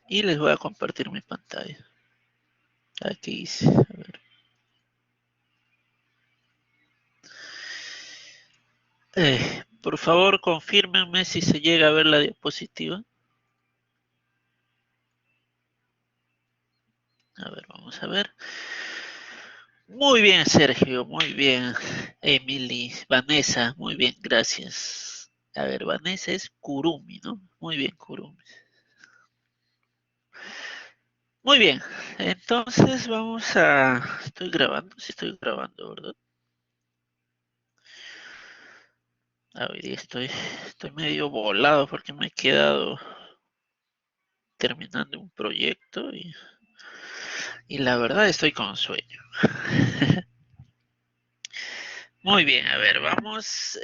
Y les voy a compartir mi pantalla. Aquí hice, a ver. Por favor, confírmenme si se llega a ver la diapositiva. A ver, vamos a ver. Muy bien, Sergio, muy bien. Emily, Vanessa, muy bien, gracias. A ver, Vanessa es Kurumi, ¿no? Muy bien, Kurumi. Muy bien, entonces vamos a... Estoy grabando, sí estoy grabando, ¿verdad? Hoy día estoy medio volado porque me he quedado terminando un proyecto y la verdad estoy con sueño. Muy bien, a ver, vamos.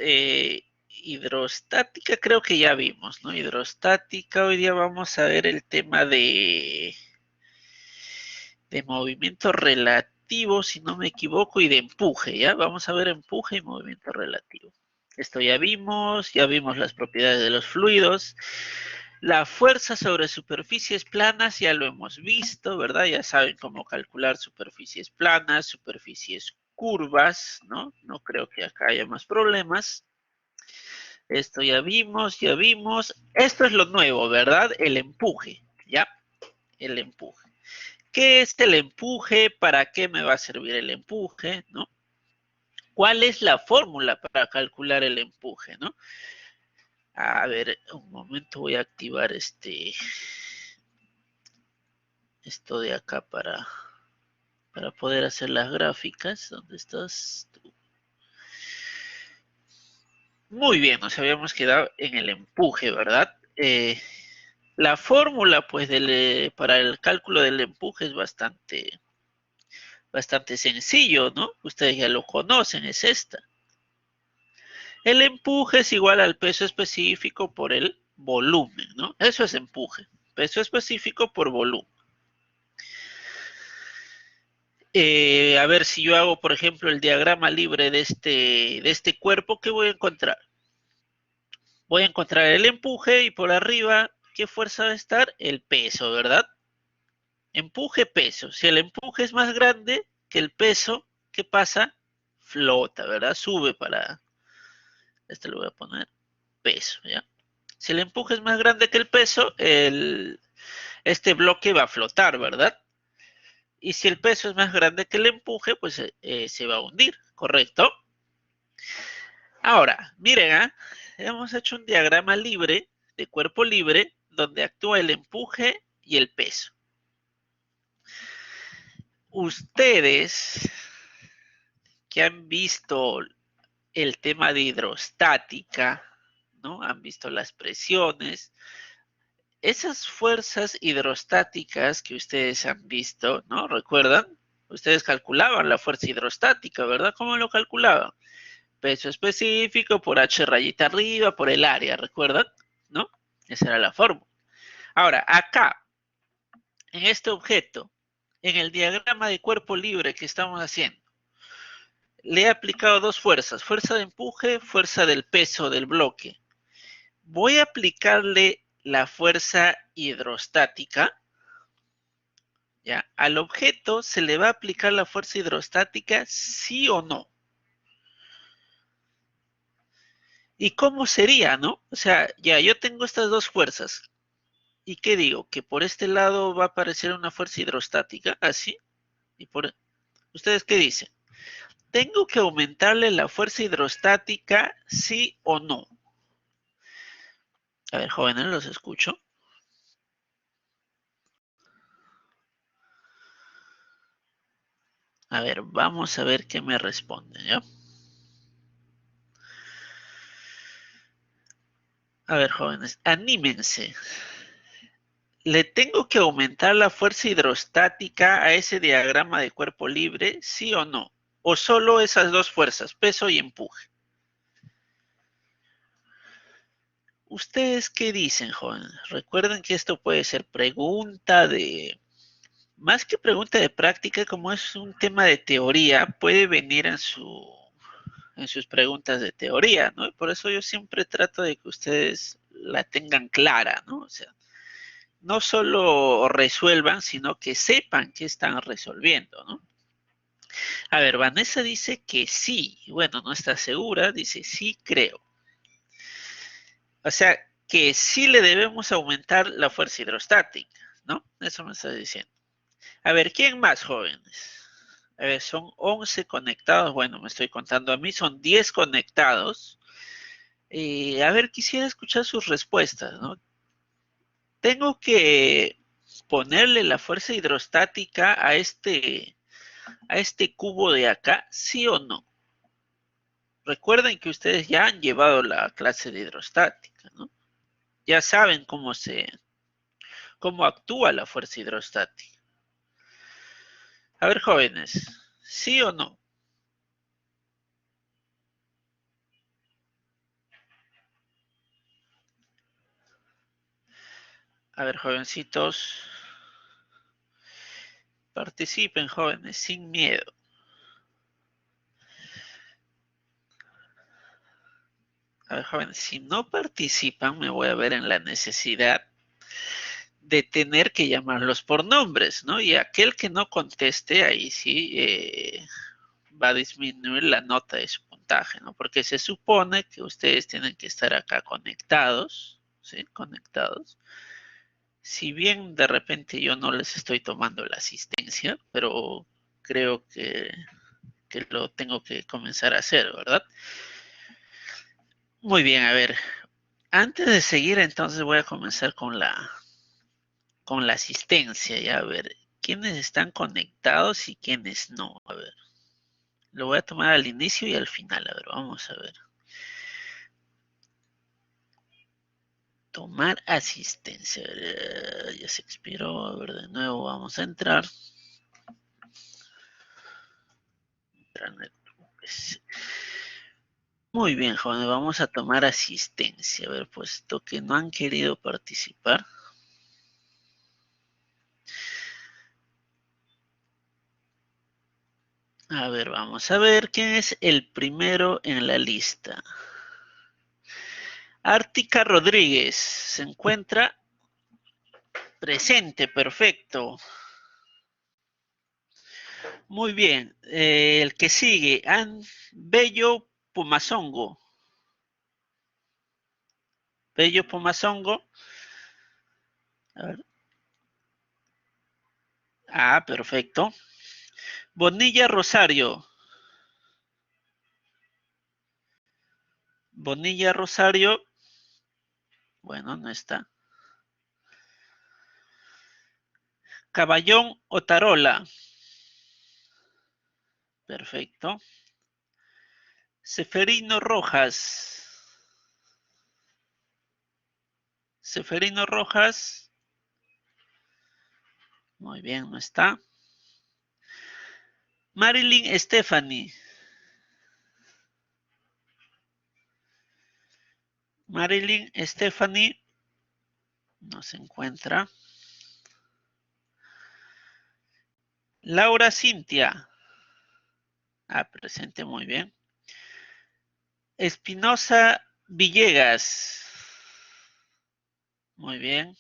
Hidrostática creo que ya vimos, ¿no? Hidrostática, hoy día vamos a ver el tema de movimiento relativo, si no me equivoco, y de empuje, ¿ya? Vamos a ver empuje y movimiento relativo. Esto ya vimos las propiedades de los fluidos. La fuerza sobre superficies planas ya lo hemos visto, ¿verdad? Ya saben cómo calcular superficies planas, superficies curvas, ¿no? No creo que acá haya más problemas. Esto ya vimos, ya vimos. Esto es lo nuevo, ¿verdad? El empuje, ¿ya? El empuje. ¿Qué es el empuje? ¿Para qué me va a servir el empuje? ¿No? ¿Cuál es la fórmula para calcular el empuje? ¿No? A ver, un momento voy a activar esto de acá para poder hacer las gráficas. ¿Dónde estás tú? Muy bien, nos habíamos quedado en el empuje, ¿verdad? La fórmula, pues, para el cálculo del empuje es bastante sencillo, ¿no? Ustedes ya lo conocen, es esta. El empuje es igual al peso específico por el volumen, ¿no? Eso es empuje. Peso específico por volumen. A ver si yo hago, por ejemplo, el diagrama libre de este cuerpo, ¿qué voy a encontrar? Voy a encontrar el empuje y por arriba, ¿qué fuerza va a estar? El peso, ¿verdad? Empuje, peso. Si el empuje es más grande que el peso, ¿qué pasa? Flota, ¿verdad? Sube para... Este lo voy a poner peso, ¿ya? Si el empuje es más grande que el peso, este bloque va a flotar, ¿verdad? Y si el peso es más grande que el empuje, pues se va a hundir, ¿correcto? Ahora, miren, hemos hecho un diagrama libre, de cuerpo libre, donde actúa el empuje y el peso. Ustedes que han visto el tema de hidrostática, ¿no? Han visto las presiones. Esas fuerzas hidrostáticas que ustedes han visto, ¿no? ¿Recuerdan? Ustedes calculaban la fuerza hidrostática, ¿verdad? ¿Cómo lo calculaban? Peso específico por H rayita arriba, por el área, ¿recuerdan? ¿No? Esa era la fórmula. Ahora, acá, en este objeto, en el diagrama de cuerpo libre que estamos haciendo, le he aplicado dos fuerzas, fuerza de empuje, fuerza del peso del bloque. Voy a aplicarle la fuerza hidrostática, ¿ya? Al objeto se le va a aplicar la fuerza hidrostática, sí o no. ¿Y cómo sería, no? O sea, ya yo tengo estas dos fuerzas. ¿Y qué digo? Que por este lado va a aparecer una fuerza hidrostática, así. Y por... ¿Ustedes qué dicen? ¿Tengo que aumentarle la fuerza hidrostática, sí o no? A ver, jóvenes, los escucho. A ver, vamos a ver qué me responden, ¿ya? A ver, jóvenes, anímense. ¿Le tengo que aumentar la fuerza hidrostática a ese diagrama de cuerpo libre, sí o no? ¿O solo esas dos fuerzas, peso y empuje? ¿Ustedes qué dicen, jóvenes? Recuerden que esto puede ser pregunta más que pregunta de práctica, como es un tema de teoría, puede venir en sus preguntas de teoría, ¿no? Y por eso yo siempre trato de que ustedes la tengan clara, ¿no? O sea, no solo resuelvan, sino que sepan qué están resolviendo, ¿no? A ver, Vanessa dice que sí. Bueno, no está segura, dice sí creo. O sea, que sí le debemos aumentar la fuerza hidrostática, ¿no? Eso me está diciendo. A ver, ¿quién más, jóvenes? A ver, son 11 conectados. Bueno, me estoy contando a mí, son 10 conectados. A ver, quisiera escuchar sus respuestas, ¿no? Tengo que ponerle la fuerza hidrostática a este cubo de acá, ¿sí o no? Recuerden que ustedes ya han llevado la clase de hidrostática, ¿no? Ya saben cómo actúa la fuerza hidrostática. A ver, jóvenes, ¿sí o no? A ver, jovencitos, participen, jóvenes, sin miedo. A ver, jóvenes, si no participan, me voy a ver en la necesidad de tener que llamarlos por nombres, ¿no? Y aquel que no conteste, ahí sí va a disminuir la nota de su puntaje, ¿no? Porque se supone que ustedes tienen que estar acá conectados, ¿sí? Conectados. Si bien de repente yo no les estoy tomando la asistencia, pero creo que lo tengo que comenzar a hacer, ¿verdad? Muy bien, a ver, antes de seguir entonces voy a comenzar con la asistencia, ya a ver, quiénes están conectados y quiénes no, a ver, lo voy a tomar al inicio y al final, a ver, vamos a ver. Tomar asistencia, ya se expiró, a ver, de nuevo vamos a entrar. Muy bien, jóvenes, vamos a tomar asistencia, a ver, puesto que no han querido participar. A ver, vamos a ver quién es el primero en la lista. Ártica Rodríguez se encuentra presente, perfecto. Muy bien. El que sigue, Bello Pumazongo. Bello Pumazongo. A ver. Ah, perfecto. Bonilla Rosario. Bonilla Rosario. Bueno, no está. Caballón Otarola. Perfecto. Seferino Rojas. Seferino Rojas. Muy bien, no está. Marilyn Stephanie. Marilyn Stephanie no se encuentra. Laura Cintia. Ah, presente, muy bien. Espinosa Villegas. Muy bien.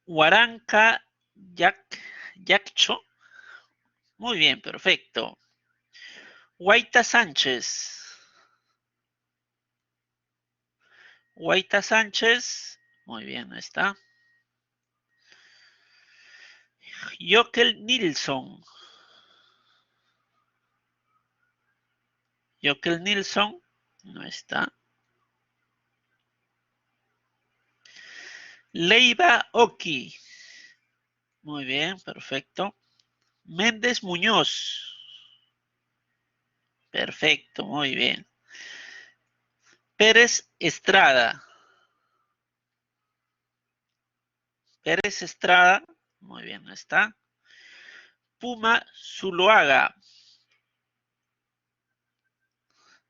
Huaranca Yaccho. Muy bien, perfecto. Guaita Sánchez. Guaita Sánchez. Muy bien, está. Jokel Nilsson. Jokel Nilsson. No está. Leiva Oki. Muy bien, perfecto. Méndez Muñoz. Perfecto, muy bien. Pérez Estrada. Pérez Estrada. Muy bien, no está. Puma Zuluaga.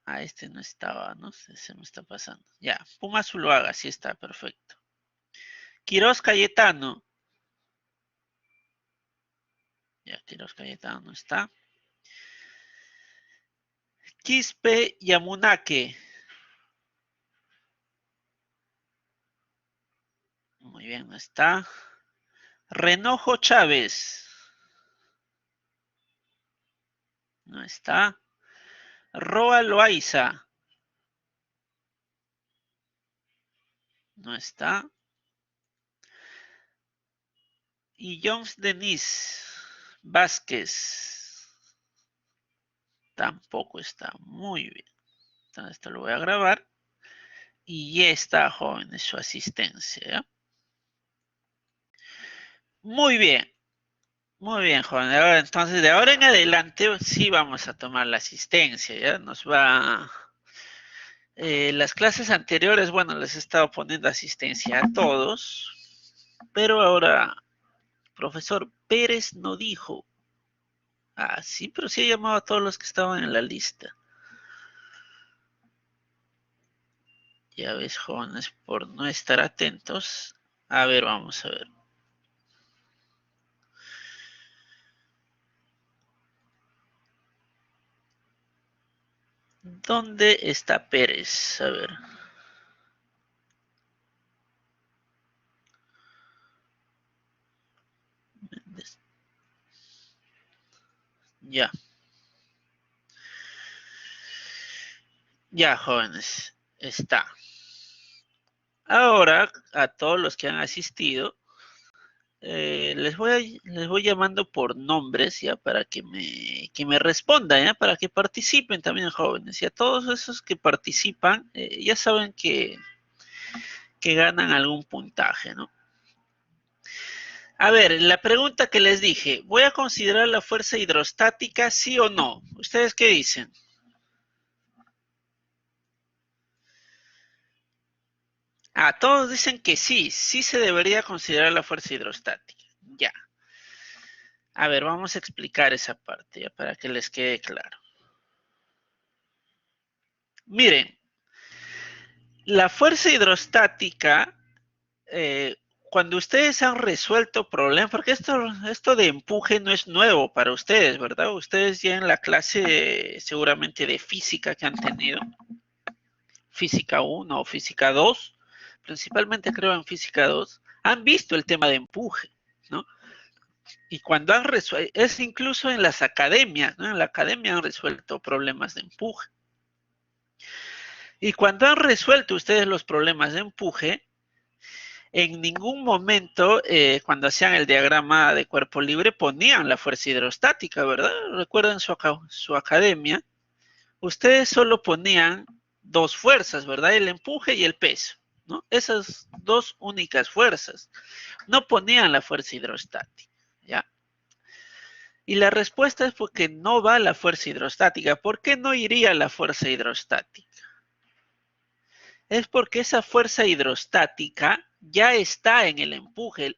Ah, este no estaba, no sé, se me está pasando. Ya, Puma Zuluaga, sí está, perfecto. Quiroz Cayetano. Ya, Quiroz Cayetano no está. Quispe Yamunake. bien, no está. Renojo Chávez. No está. Roa Loaiza. No está. Y Jones Denise Vázquez. Tampoco está. Muy bien. Entonces esto lo voy a grabar. Y ya está, jóvenes, su asistencia. Muy bien. Muy bien, jóvenes. Ahora, entonces, de ahora en adelante, sí vamos a tomar la asistencia. Ya nos va. Las clases anteriores, bueno, les he estado poniendo asistencia a todos. Pero ahora, profesor Pérez no dijo. Ah, sí, pero sí ha llamado a todos los que estaban en la lista. Ya ves, jóvenes, por no estar atentos. A ver, vamos a ver. ¿Dónde está Pérez? A ver. Ya. Ya, jóvenes. Está. Ahora, a todos los que han asistido, les voy llamando por nombres ya para que me respondan, ya para que participen también, jóvenes. Y a todos esos que participan, ya saben que ganan algún puntaje, ¿no? A ver, la pregunta que les dije, ¿voy a considerar la fuerza hidrostática, sí o no? ¿Ustedes qué dicen? Ah, todos dicen que sí, sí se debería considerar la fuerza hidrostática. Ya. A ver, vamos a explicar esa parte ya para que les quede claro. Miren, la fuerza hidrostática, eh, cuando ustedes han resuelto problemas, porque esto de empuje no es nuevo para ustedes, ¿verdad? Ustedes ya en la clase seguramente de física que han tenido, física 1 o física 2, principalmente creo en física 2, han visto el tema de empuje, ¿no? Y cuando han resuelto, es incluso en las academias, ¿no? En la academia han resuelto problemas de empuje. Y cuando han resuelto ustedes los problemas de empuje, en ningún momento, cuando hacían el diagrama de cuerpo libre, ponían la fuerza hidrostática, ¿verdad? Recuerden su academia. Ustedes solo ponían dos fuerzas, ¿verdad? El empuje y el peso, ¿no? Esas dos únicas fuerzas. No ponían la fuerza hidrostática, ¿ya? Y la respuesta es porque no va la fuerza hidrostática. ¿Por qué no iría la fuerza hidrostática? Es porque esa fuerza hidrostática ya está en el empuje,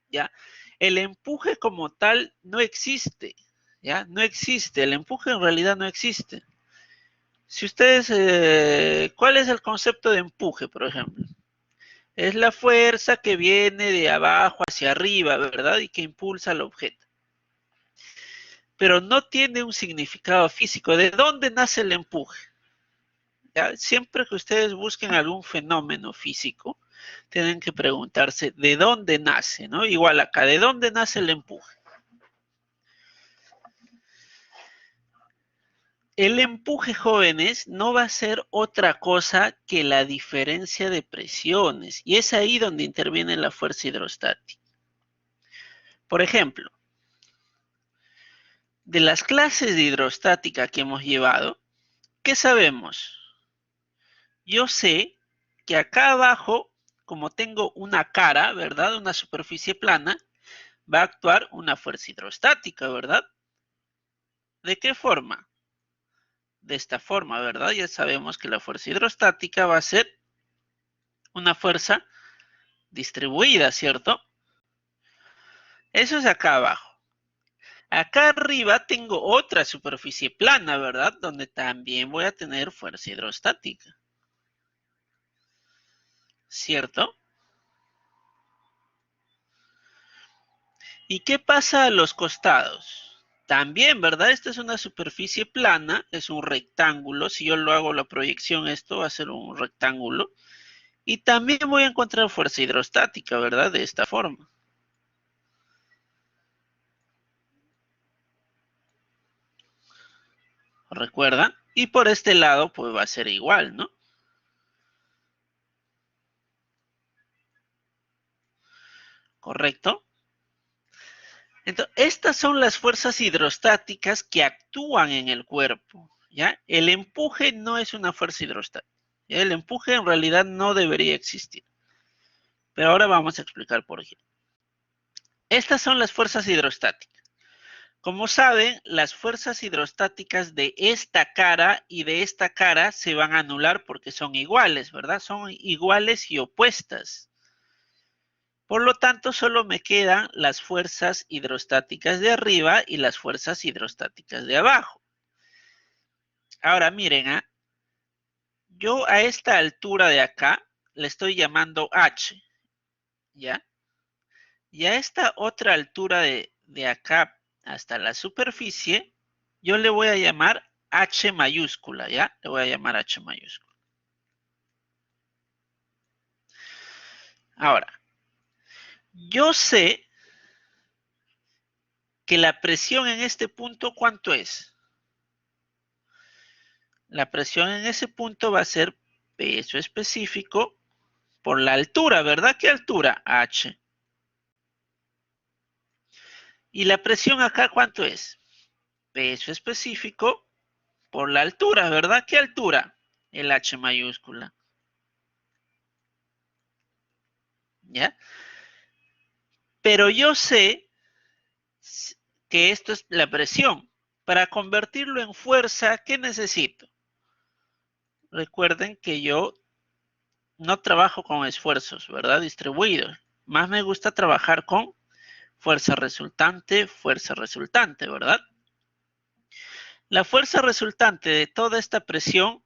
¿ya? El empuje como tal no existe, ¿ya? No existe, el empuje en realidad no existe. Si ustedes, ¿cuál es el concepto de empuje, por ejemplo? Es la fuerza que viene de abajo hacia arriba, ¿verdad? Y que impulsa al objeto. Pero no tiene un significado físico. ¿De dónde nace el empuje? ¿Ya? Siempre que ustedes busquen algún fenómeno físico, tienen que preguntarse de dónde nace, ¿no? Igual acá, ¿de dónde nace el empuje? El empuje, jóvenes, no va a ser otra cosa que la diferencia de presiones, y es ahí donde interviene la fuerza hidrostática. Por ejemplo, de las clases de hidrostática que hemos llevado, ¿qué sabemos? Yo sé que acá abajo, como tengo una cara, ¿verdad? Una superficie plana, va a actuar una fuerza hidrostática, ¿verdad? ¿De qué forma? De esta forma, ¿verdad? Ya sabemos que la fuerza hidrostática va a ser una fuerza distribuida, ¿cierto? Eso es acá abajo. Acá arriba tengo otra superficie plana, ¿verdad? Donde también voy a tener fuerza hidrostática, ¿cierto? ¿Y qué pasa a los costados? También, ¿verdad? Esta es una superficie plana, es un rectángulo. Si yo lo hago la proyección, esto va a ser un rectángulo. Y también voy a encontrar fuerza hidrostática, ¿verdad? De esta forma. ¿Recuerdan? Y por este lado, pues va a ser igual, ¿no? ¿Correcto? Entonces, estas son las fuerzas hidrostáticas que actúan en el cuerpo, ¿ya? El empuje no es una fuerza hidrostática. ¿Ya? El empuje en realidad no debería existir. Pero ahora vamos a explicar por qué. Estas son las fuerzas hidrostáticas. Como saben, las fuerzas hidrostáticas de esta cara y de esta cara se van a anular porque son iguales, ¿verdad? Son iguales y opuestas. Por lo tanto, solo me quedan las fuerzas hidrostáticas de arriba y las fuerzas hidrostáticas de abajo. Ahora miren, yo a esta altura de acá le estoy llamando H, ¿ya? Y a esta otra altura de acá hasta la superficie, yo le voy a llamar H mayúscula, ¿ya? Le voy a llamar H mayúscula. Ahora, yo sé que la presión en este punto, ¿cuánto es? La presión en ese punto va a ser peso específico por la altura, ¿verdad? ¿Qué altura? H. ¿Y la presión acá cuánto es? Peso específico por la altura, ¿verdad? ¿Qué altura? El H mayúscula. ¿Ya? Pero yo sé que esto es la presión. Para convertirlo en fuerza, ¿qué necesito? Recuerden que yo no trabajo con esfuerzos, ¿verdad? Distribuidos. Más me gusta trabajar con fuerza resultante, ¿verdad? La fuerza resultante de toda esta presión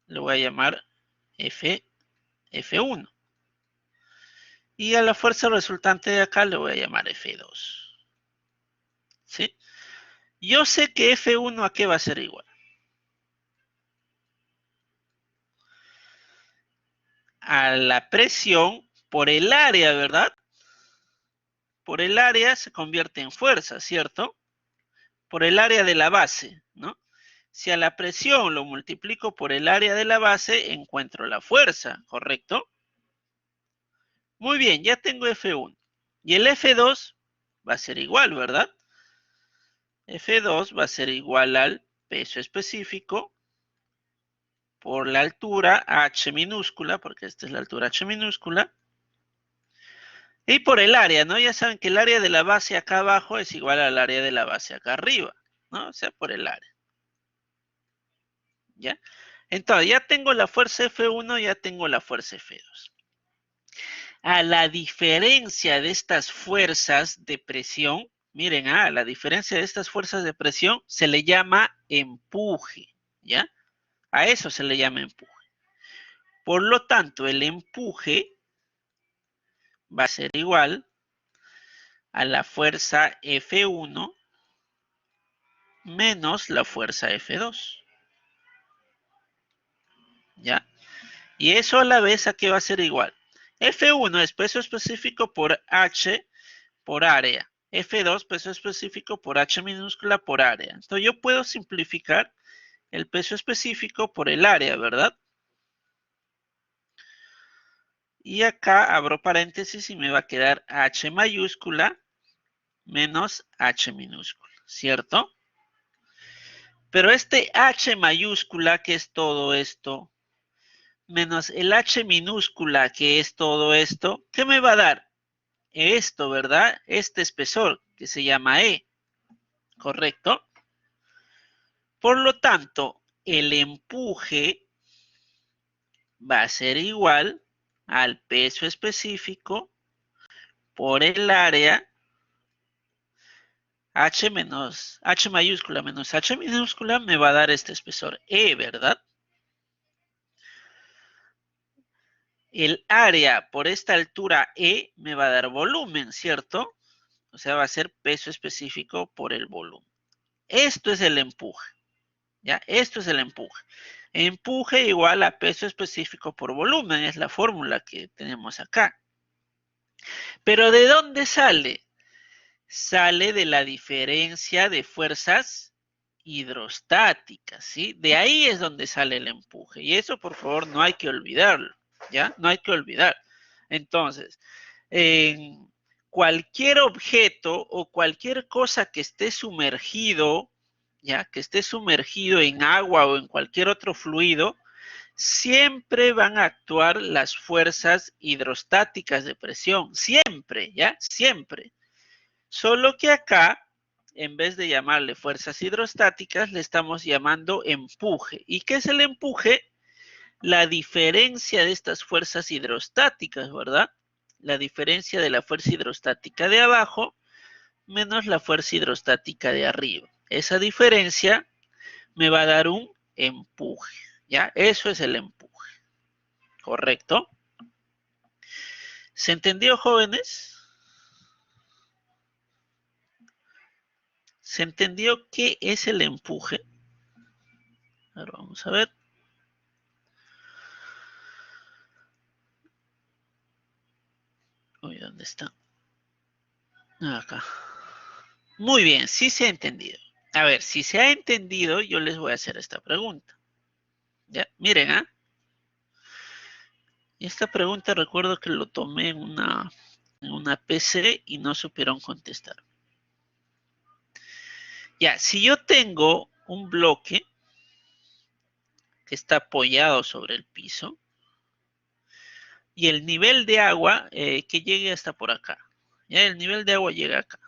le voy a llamar F1. Y a la fuerza resultante de acá le voy a llamar F2. ¿Sí? Yo sé que F1 a qué va a ser igual. A la presión por el área, ¿verdad? Por el área se convierte en fuerza, ¿cierto? Por el área de la base, ¿no? Si a la presión lo multiplico por el área de la base, encuentro la fuerza, ¿correcto? Muy bien, ya tengo F1. Y el F2 va a ser igual, ¿verdad? F2 va a ser igual al peso específico por la altura H minúscula, porque esta es la altura H minúscula, y por el área, ¿no? Ya saben que el área de la base acá abajo es igual al área de la base acá arriba, ¿no? O sea, por el área. ¿Ya? Entonces, ya tengo la fuerza F1, ya tengo la fuerza F2. A la diferencia de estas fuerzas de presión, miren, la diferencia de estas fuerzas de presión se le llama empuje, ¿ya? A eso se le llama empuje. Por lo tanto, el empuje va a ser igual a la fuerza F1 menos la fuerza F2, ¿ya? Y eso a la vez, ¿a qué va a ser igual? F1 es peso específico por H por área. F2, peso específico por H minúscula por área. Entonces yo puedo simplificar el peso específico por el área, ¿verdad? Y acá abro paréntesis y me va a quedar H mayúscula menos H minúscula, ¿cierto? Pero este H mayúscula, que es todo esto, menos el H minúscula, que es todo esto, ¿qué me va a dar? Esto, ¿verdad? Este espesor, que se llama E, ¿correcto? Por lo tanto, el empuje va a ser igual al peso específico por el área H menos H mayúscula menos H minúscula me va a dar este espesor E, ¿verdad? El área por esta altura E me va a dar volumen, ¿cierto? O sea, va a ser peso específico por el volumen. Esto es el empuje, ¿ya? Esto es el empuje. Empuje igual a peso específico por volumen, es la fórmula que tenemos acá. Pero ¿de dónde sale? Sale de la diferencia de fuerzas hidrostáticas, ¿sí? De ahí es donde sale el empuje. Y eso, por favor, no hay que olvidarlo, ¿ya? No hay que olvidar. Entonces, en cualquier objeto o cualquier cosa que esté sumergido, ¿ya? Que esté sumergido en agua o en cualquier otro fluido, siempre van a actuar las fuerzas hidrostáticas de presión. Siempre, ¿ya? Siempre. Solo que acá, en vez de llamarle fuerzas hidrostáticas, le estamos llamando empuje. ¿Y qué es el empuje? La diferencia de estas fuerzas hidrostáticas, ¿verdad? La diferencia de la fuerza hidrostática de abajo menos la fuerza hidrostática de arriba. Esa diferencia me va a dar un empuje, ¿ya? Eso es el empuje, ¿correcto? ¿Se entendió, jóvenes? ¿Se entendió qué es el empuje? Ahora vamos a ver. Uy, ¿dónde está? Acá. Muy bien, sí se ha entendido. A ver, si se ha entendido, yo les voy a hacer esta pregunta. Ya, miren, ¿ah? Esta pregunta recuerdo que lo tomé en una PC y no supieron contestar. Ya, si yo tengo un bloque que está apoyado sobre el piso y el nivel de agua que llegue hasta por acá. Ya, el nivel de agua llega acá.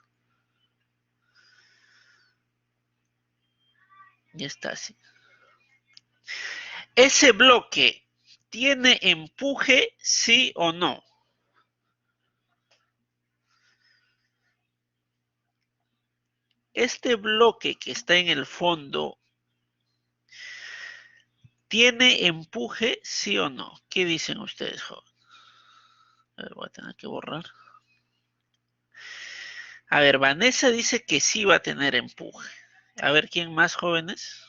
Ya está así. ¿Ese bloque tiene empuje, sí o no? Este bloque que está en el fondo, ¿tiene empuje, sí o no? ¿Qué dicen ustedes, jóvenes? A ver, voy a tener que borrar. A ver, Vanessa dice que sí va a tener empuje. A ver, ¿quién más, jóvenes?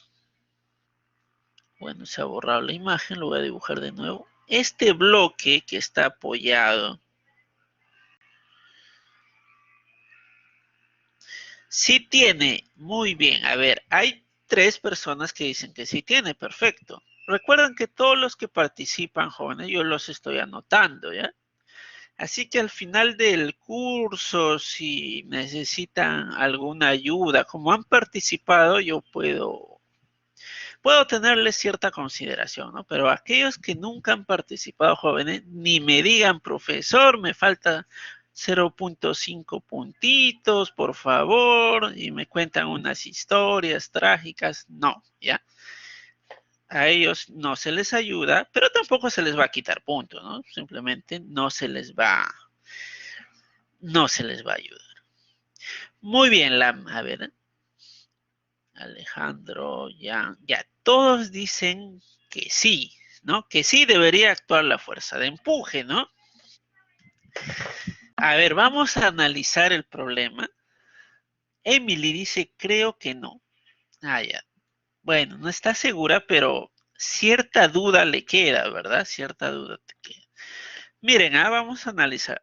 Bueno, se ha borrado la imagen, lo voy a dibujar de nuevo. Este bloque que está apoyado, sí tiene, muy bien. A ver, hay 3 personas que dicen que sí tiene, perfecto. Recuerden que todos los que participan, jóvenes, yo los estoy anotando, ¿ya? Así que al final del curso, si necesitan alguna ayuda, como han participado, yo puedo tenerles cierta consideración, ¿no? Pero aquellos que nunca han participado, jóvenes, ni me digan, profesor, me falta 0.5 puntitos, por favor, y me cuentan unas historias trágicas. No, ¿ya? A ellos no se les ayuda, pero tampoco se les va a quitar puntos, ¿no? Simplemente no se les va a ayudar. Muy bien, a ver, Alejandro, ya, todos dicen que sí, ¿no? Que sí debería actuar la fuerza de empuje, ¿no? A ver, vamos a analizar el problema. Emily dice, creo que no. Ah, ya. Bueno, no está segura, pero cierta duda le queda, ¿verdad? Cierta duda te queda. Miren, vamos a analizar.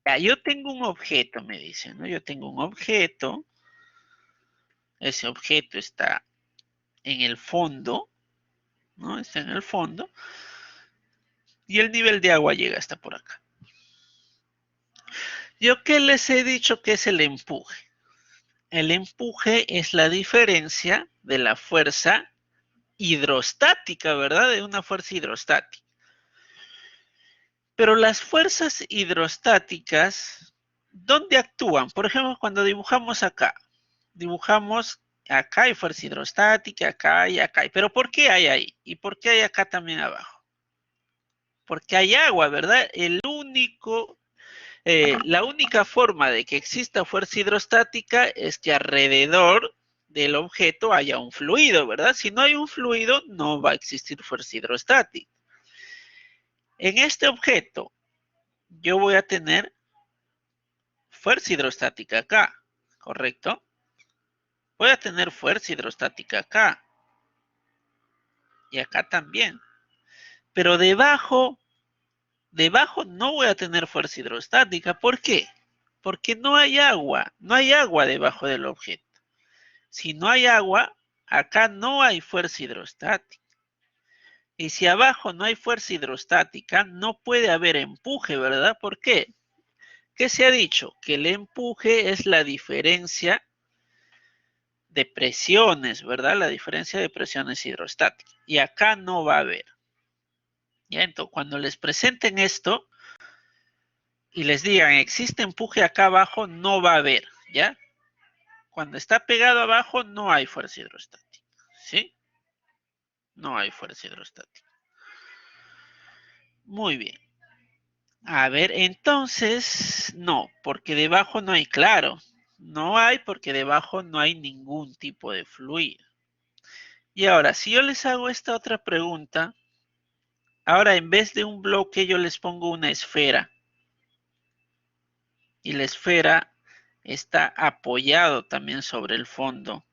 Ya, yo tengo un objeto, me dicen, ¿no? Yo tengo un objeto. Ese objeto está en el fondo, ¿no? Está en el fondo. Y el nivel de agua llega hasta por acá. Yo qué les he dicho que es el empuje. El empuje es la diferencia de la fuerza hidrostática, ¿verdad? De una fuerza hidrostática. Pero las fuerzas hidrostáticas, ¿dónde actúan? Por ejemplo, cuando dibujamos acá hay fuerza hidrostática, acá y acá. ¿Pero por qué hay ahí? ¿Y por qué hay acá también abajo? Porque hay agua, ¿verdad? La única forma de que exista fuerza hidrostática es que alrededor del objeto haya un fluido, ¿verdad? Si no hay un fluido, no va a existir fuerza hidrostática. En este objeto, yo voy a tener fuerza hidrostática acá, ¿correcto? Voy a tener fuerza hidrostática acá. y acá también. Pero debajo no voy a tener fuerza hidrostática. ¿Por qué? Porque no hay agua debajo del objeto. Si no hay agua, acá no hay fuerza hidrostática. Y si abajo no hay fuerza hidrostática, no puede haber empuje, ¿verdad? ¿Por qué? ¿Qué se ha dicho? Que el empuje es la diferencia de presiones, ¿verdad? La diferencia de presiones hidrostáticas. Y acá no va a haber. ¿Ya? Entonces, cuando les presenten esto y les digan, existe empuje acá abajo, no va a haber, ¿ya? Cuando está pegado abajo, no hay fuerza hidrostática, ¿sí? No hay fuerza hidrostática. Muy bien. A ver, entonces, no, porque debajo no hay, claro. No hay porque debajo no hay ningún tipo de fluido. Y ahora, si yo les hago esta otra pregunta, ahora en vez de un bloque yo les pongo una esfera. Y la esfera está apoyado también sobre el fondo.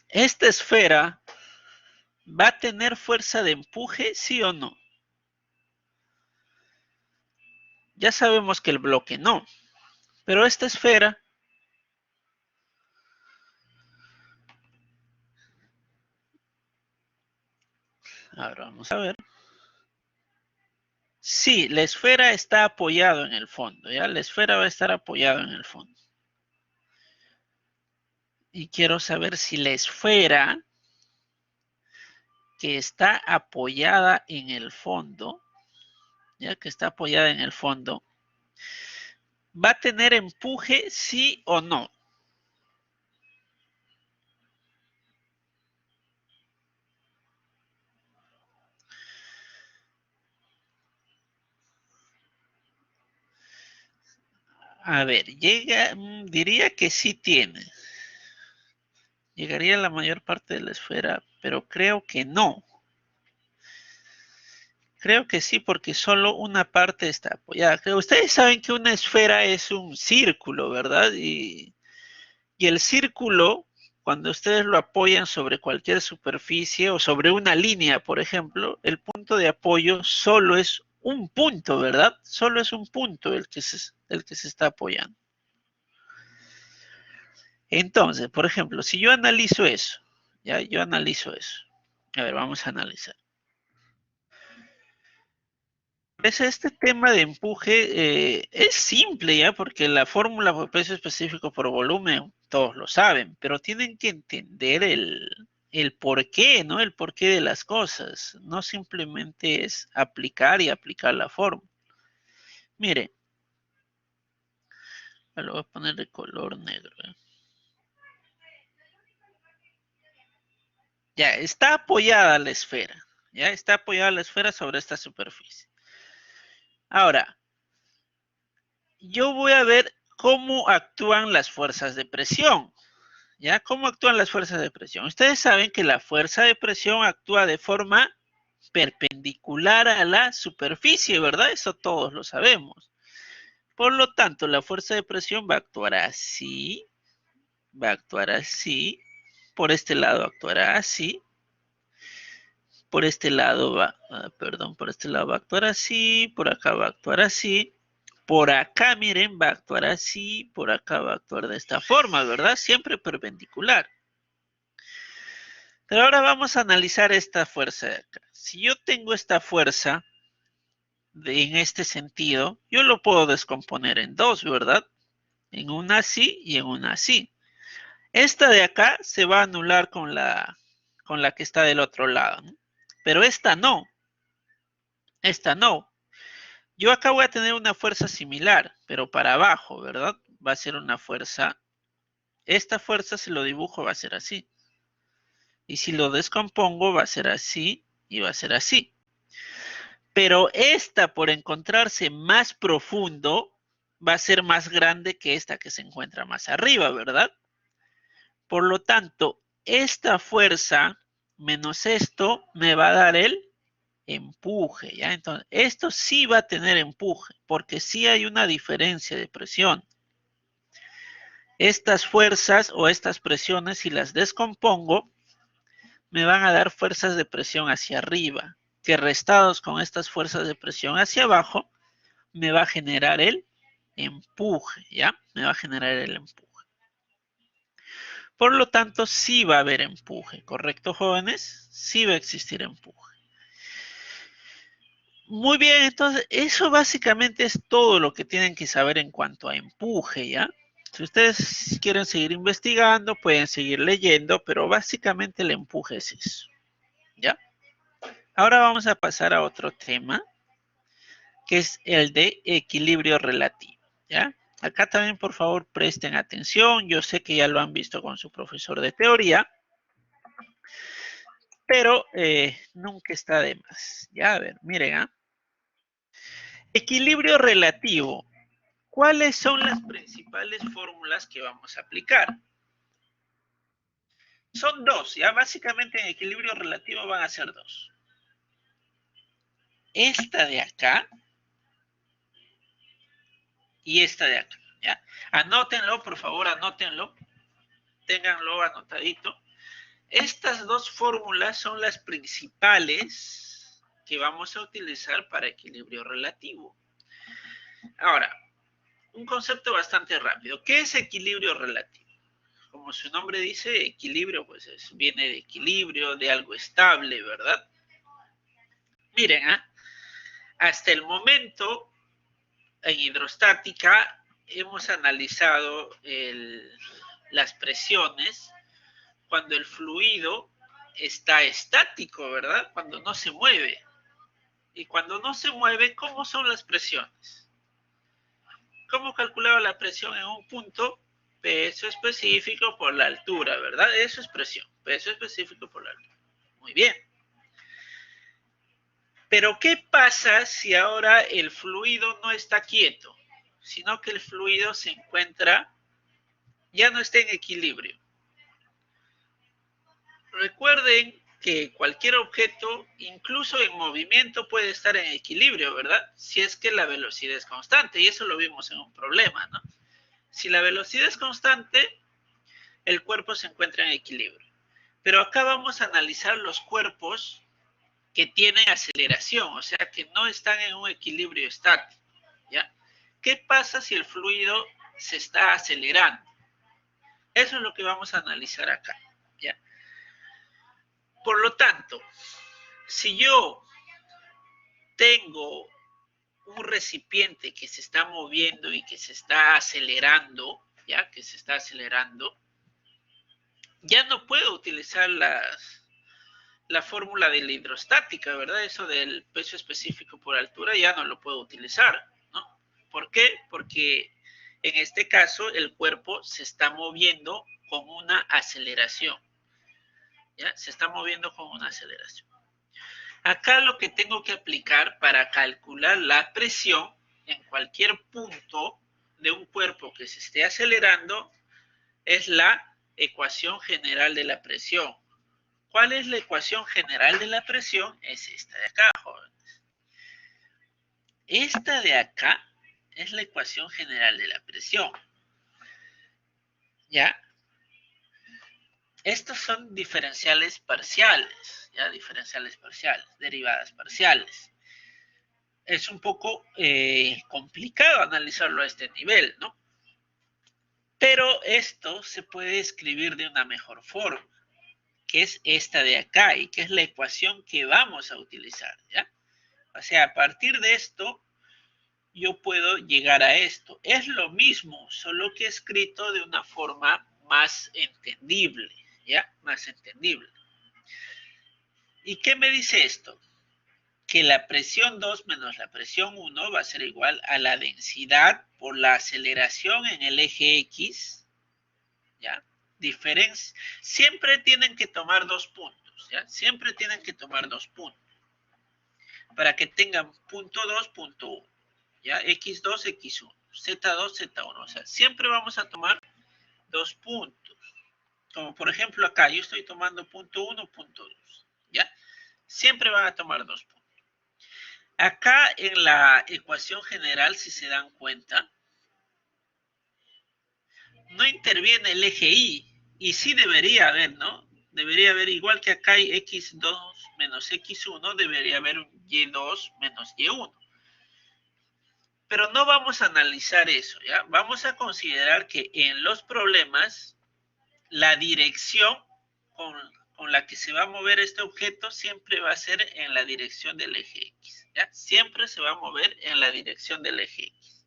Esta esfera va a tener fuerza de empuje, ¿sí o no? Ya sabemos que el bloque no, pero esta esfera, ahora vamos a ver. Sí, la esfera está apoyado en el fondo, ¿ya? La esfera va a estar apoyada en el fondo. Y quiero saber si la esfera que está apoyada en el fondo, ya que está apoyada en el fondo, ¿va a tener empuje, sí o no? A ver, diría que sí tiene. Llegaría a la mayor parte de la esfera, pero creo que no. Creo que sí, porque solo una parte está apoyada. Ustedes saben que una esfera es un círculo, ¿verdad? Y el círculo, cuando ustedes lo apoyan sobre cualquier superficie o sobre una línea, por ejemplo, el punto de apoyo solo es un punto, ¿verdad? Solo es un punto el que se está apoyando. Entonces, por ejemplo, si yo analizo eso, ya yo analizo eso. A ver, vamos a analizar. Este tema de empuje es simple ya, porque la fórmula por peso específico por volumen, todos lo saben, pero tienen que entender el porqué, ¿no? El porqué de las cosas. No simplemente es aplicar y aplicar la fórmula. Mire, lo voy a poner de color negro. Ya, está apoyada la esfera. Ya, está apoyada la esfera sobre esta superficie. Ahora, yo voy a ver cómo actúan las fuerzas de presión. ¿Ya? ¿Cómo actúan las fuerzas de presión? Ustedes saben que la fuerza de presión actúa de forma perpendicular a la superficie, ¿verdad? Eso todos lo sabemos. Por lo tanto, la fuerza de presión va a actuar así, va a actuar así, por este lado actuará así, por este lado va, perdón, por este lado va a actuar así, por acá va a actuar así, por acá, miren, va a actuar así, por acá va a actuar de esta forma, ¿verdad? Siempre perpendicular. Pero ahora vamos a analizar esta fuerza de acá. Si yo tengo esta fuerza en este sentido, yo lo puedo descomponer en dos, ¿verdad? En una así y en una así. Esta de acá se va a anular con la que está del otro lado, ¿no? Pero esta no, esta no. Yo acá voy a tener una fuerza similar, pero para abajo, ¿verdad? Va a ser una fuerza, esta fuerza si lo dibujo va a ser así. Y si lo descompongo va a ser así y va a ser así. Pero esta, por encontrarse más profundo, va a ser más grande que esta que se encuentra más arriba, ¿verdad? Por lo tanto, esta fuerza menos esto me va a dar el empuje, ¿ya? Entonces, esto sí va a tener empuje, porque sí hay una diferencia de presión. Estas fuerzas o estas presiones, si las descompongo, me van a dar fuerzas de presión hacia arriba, que restados con estas fuerzas de presión hacia abajo, me va a generar el empuje, ¿ya? Me va a generar el empuje. Por lo tanto, sí va a haber empuje, ¿correcto, jóvenes? Sí va a existir empuje. Muy bien, entonces eso básicamente es todo lo que tienen que saber en cuanto a empuje, ¿ya? Si ustedes quieren seguir investigando, pueden seguir leyendo, pero básicamente el empuje es eso, ¿ya? Ahora vamos a pasar a otro tema, que es el de equilibrio relativo, ¿ya? Acá también, por favor, presten atención. Yo sé que ya lo han visto con su profesor de teoría, pero nunca está de más. Ya, a ver, miren, ¿ah? Equilibrio relativo. ¿Cuáles son las principales fórmulas que vamos a aplicar? Son dos, ya básicamente en equilibrio relativo van a ser dos. Esta de acá y esta de acá, ¿ya? Anótenlo, por favor, anótenlo. Ténganlo anotadito. Estas dos fórmulas son las principales que vamos a utilizar para equilibrio relativo. Ahora, un concepto bastante rápido. ¿Qué es equilibrio relativo? Como su nombre dice, equilibrio, pues viene de equilibrio, de algo estable, ¿verdad? Miren, hasta el momento en hidrostática hemos analizado las presiones cuando el fluido está estático, ¿verdad? Cuando no se mueve. Y cuando no se mueve, ¿cómo son las presiones? ¿Cómo calculaba la presión en un punto? Peso específico por la altura, ¿verdad? Eso es presión. Peso específico por la altura. Muy bien. Pero ¿qué pasa si ahora el fluido no está quieto? Sino que el fluido se encuentra, ya no está en equilibrio. Recuerden que cualquier objeto, incluso en movimiento, puede estar en equilibrio, ¿verdad? Si es que la velocidad es constante, y eso lo vimos en un problema, ¿no? Si la velocidad es constante, el cuerpo se encuentra en equilibrio. Pero acá vamos a analizar los cuerpos que tienen aceleración, o sea, que no están en un equilibrio estático, ¿ya? ¿Qué pasa si el fluido se está acelerando? Eso es lo que vamos a analizar acá, ¿ya? Por lo tanto, si yo tengo un recipiente que se está moviendo y que se está acelerando, ¿ya? Que se está acelerando, ya no puedo utilizar la fórmula de la hidrostática, ¿verdad? Eso del peso específico por altura ya no lo puedo utilizar, ¿no? ¿Por qué? Porque en este caso el cuerpo se está moviendo con una aceleración, ¿ya? Se está moviendo con una aceleración. Acá lo que tengo que aplicar para calcular la presión en cualquier punto de un cuerpo que se esté acelerando es la ecuación general de la presión. ¿Cuál es la ecuación general de la presión? Es esta de acá, jóvenes. Esta de acá es la ecuación general de la presión. ¿Ya? Estos son diferenciales parciales, ¿ya? Diferenciales parciales, derivadas parciales. Es un poco complicado analizarlo a este nivel, ¿no? Pero esto se puede escribir de una mejor forma, que es esta de acá y que es la ecuación que vamos a utilizar, ¿ya? O sea, a partir de esto, yo puedo llegar a esto. Es lo mismo, solo que escrito de una forma más entendible, ¿ya? Más entendible. ¿Y qué me dice esto? Que la presión 2 menos la presión 1 va a ser igual a la densidad por la aceleración en el eje X, ¿ya? Diferencia. Siempre tienen que tomar dos puntos, ¿ya? Siempre tienen que tomar dos puntos para que tengan punto 2, punto 1, ¿ya? X2, X1, Z2, Z1, o sea, siempre vamos a tomar dos puntos. Como por ejemplo acá, yo estoy tomando punto 1, punto 2, ¿ya? Siempre van a tomar dos puntos. Acá en la ecuación general, si se dan cuenta, no interviene el eje Y. Y sí debería haber, ¿no? Debería haber, igual que acá hay x2 menos x1, debería haber un y2 menos y1. Pero no vamos a analizar eso, ¿ya? Vamos a considerar que en los problemas, la dirección con la que se va a mover este objeto siempre va a ser en la dirección del eje X, ¿ya? Siempre se va a mover en la dirección del eje X.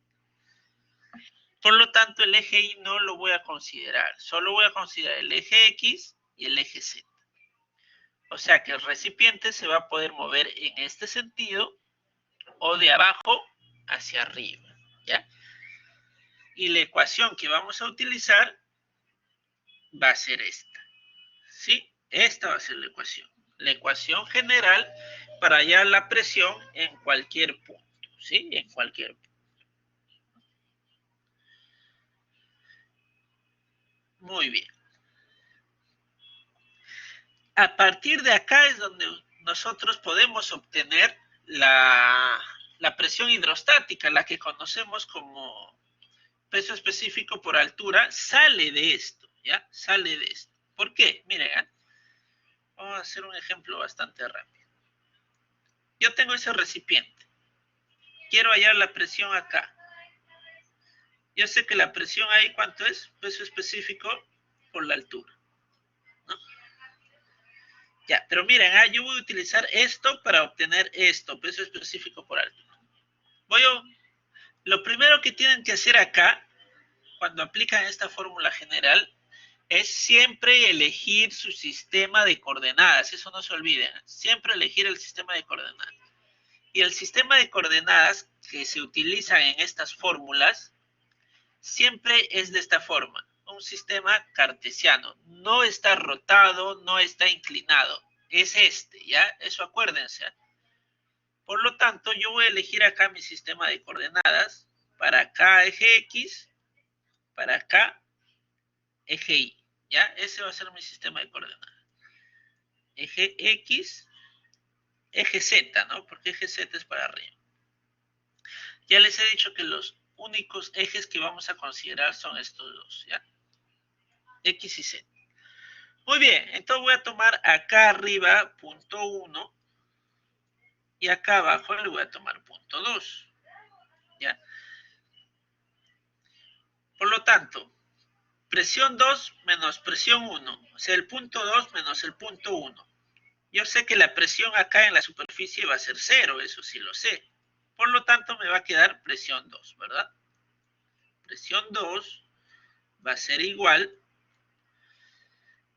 Por lo tanto, el eje Y no lo voy a considerar. Solo voy a considerar el eje X y el eje Z. O sea que el recipiente se va a poder mover en este sentido o de abajo hacia arriba, ¿ya? Y la ecuación que vamos a utilizar va a ser esta, ¿sí? Esta va a ser la ecuación. La ecuación general para hallar la presión en cualquier punto, ¿sí? En cualquier punto. Muy bien. A partir de acá es donde nosotros podemos obtener la presión hidrostática, la que conocemos como peso específico por altura, sale de esto, ¿ya? Sale de esto. ¿Por qué? Miren, ¿eh? Vamos a hacer un ejemplo bastante rápido. Yo tengo ese recipiente. Quiero hallar la presión acá. Yo sé que la presión ahí, ¿cuánto es? Peso específico por la altura, ¿no? Ya, pero miren, yo voy a utilizar esto para obtener esto, peso específico por altura. Lo primero que tienen que hacer acá, cuando aplican esta fórmula general, es siempre elegir su sistema de coordenadas. Eso no se olviden. Siempre elegir el sistema de coordenadas. Y el sistema de coordenadas que se utilizan en estas fórmulas siempre es de esta forma. Un sistema cartesiano. No está rotado, no está inclinado. Es este, ¿ya? Eso acuérdense. Por lo tanto, yo voy a elegir acá mi sistema de coordenadas. Para acá eje X, para acá eje Y. ¿Ya? Ese va a ser mi sistema de coordenadas. Eje X, eje Z, ¿no? Porque eje Z es para arriba. Ya les he dicho que los únicos ejes que vamos a considerar son estos dos, ¿ya? X y Z. Muy bien, entonces voy a tomar acá arriba punto 1 y acá abajo le voy a tomar punto 2, ¿ya? Por lo tanto, presión 2 menos presión 1, o sea, el punto 2 menos el punto 1. Yo sé que la presión acá en la superficie va a ser 0, eso sí lo sé. Por lo tanto, me va a quedar presión 2, ¿verdad? Presión 2 va a ser igual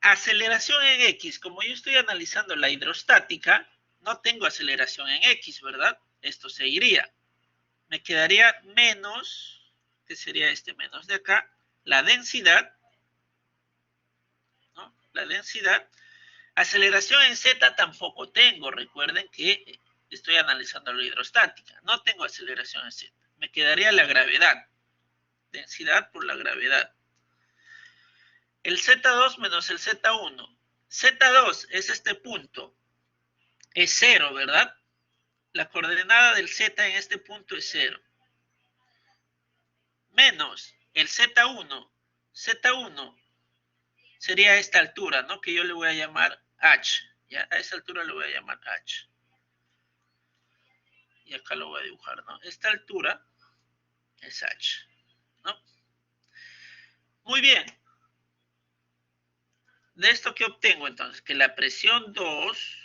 a aceleración en X. Como yo estoy analizando la hidrostática, no tengo aceleración en X, ¿verdad? Esto se iría. Me quedaría menos, ¿qué sería este menos de acá? La densidad, ¿no? La densidad. Aceleración en Z tampoco tengo. Recuerden que estoy analizando la hidrostática. No tengo aceleración en Z. Me quedaría la gravedad. Densidad por la gravedad. El Z2 menos el Z1. Z2 es este punto. Es 0, ¿verdad? La coordenada del Z en este punto es 0. Menos el Z1. Z1 sería esta altura, ¿no? Que yo le voy a llamar H. ¿Ya? A esa altura le voy a llamar H. Y acá lo voy a dibujar, ¿no? Esta altura es H, ¿no? Muy bien. De esto que obtengo entonces, que la presión 2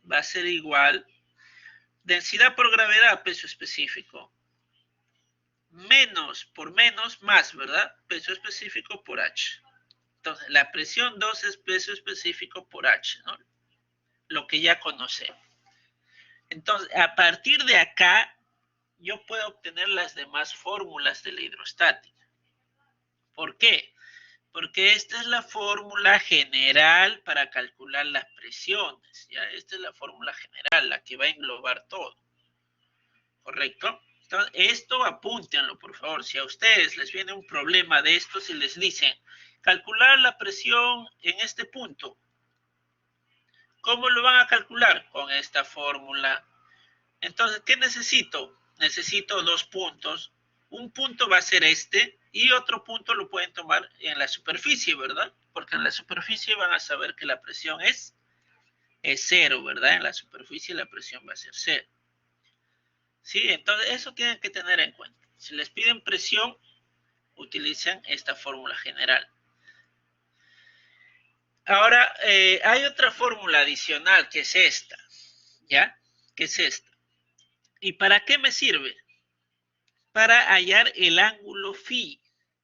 va a ser igual, densidad por gravedad, peso específico, menos por menos, más, ¿verdad? Peso específico por H. Entonces, la presión 2 es peso específico por H, ¿no? Lo que ya conocemos. Entonces, a partir de acá, yo puedo obtener las demás fórmulas de la hidrostática. ¿Por qué? Porque esta es la fórmula general para calcular las presiones, ¿ya? Esta es la fórmula general, la que va a englobar todo, ¿correcto? Entonces, esto apúntenlo, por favor. Si a ustedes les viene un problema de esto, si les dicen, calcular la presión en este punto, ¿cómo lo van a calcular? Con esta fórmula. Entonces, ¿qué necesito? Necesito dos puntos. Un punto va a ser este Y otro punto lo pueden tomar en la superficie, ¿verdad? Porque en la superficie van a saber que la presión es cero, ¿verdad? En la superficie la presión va a ser cero. ¿Sí? Entonces, eso tienen que tener en cuenta. Si les piden presión, utilizan esta fórmula general. Ahora, hay otra fórmula adicional que es esta, ¿ya? Que es esta. ¿Y para qué me sirve? Para hallar el ángulo phi,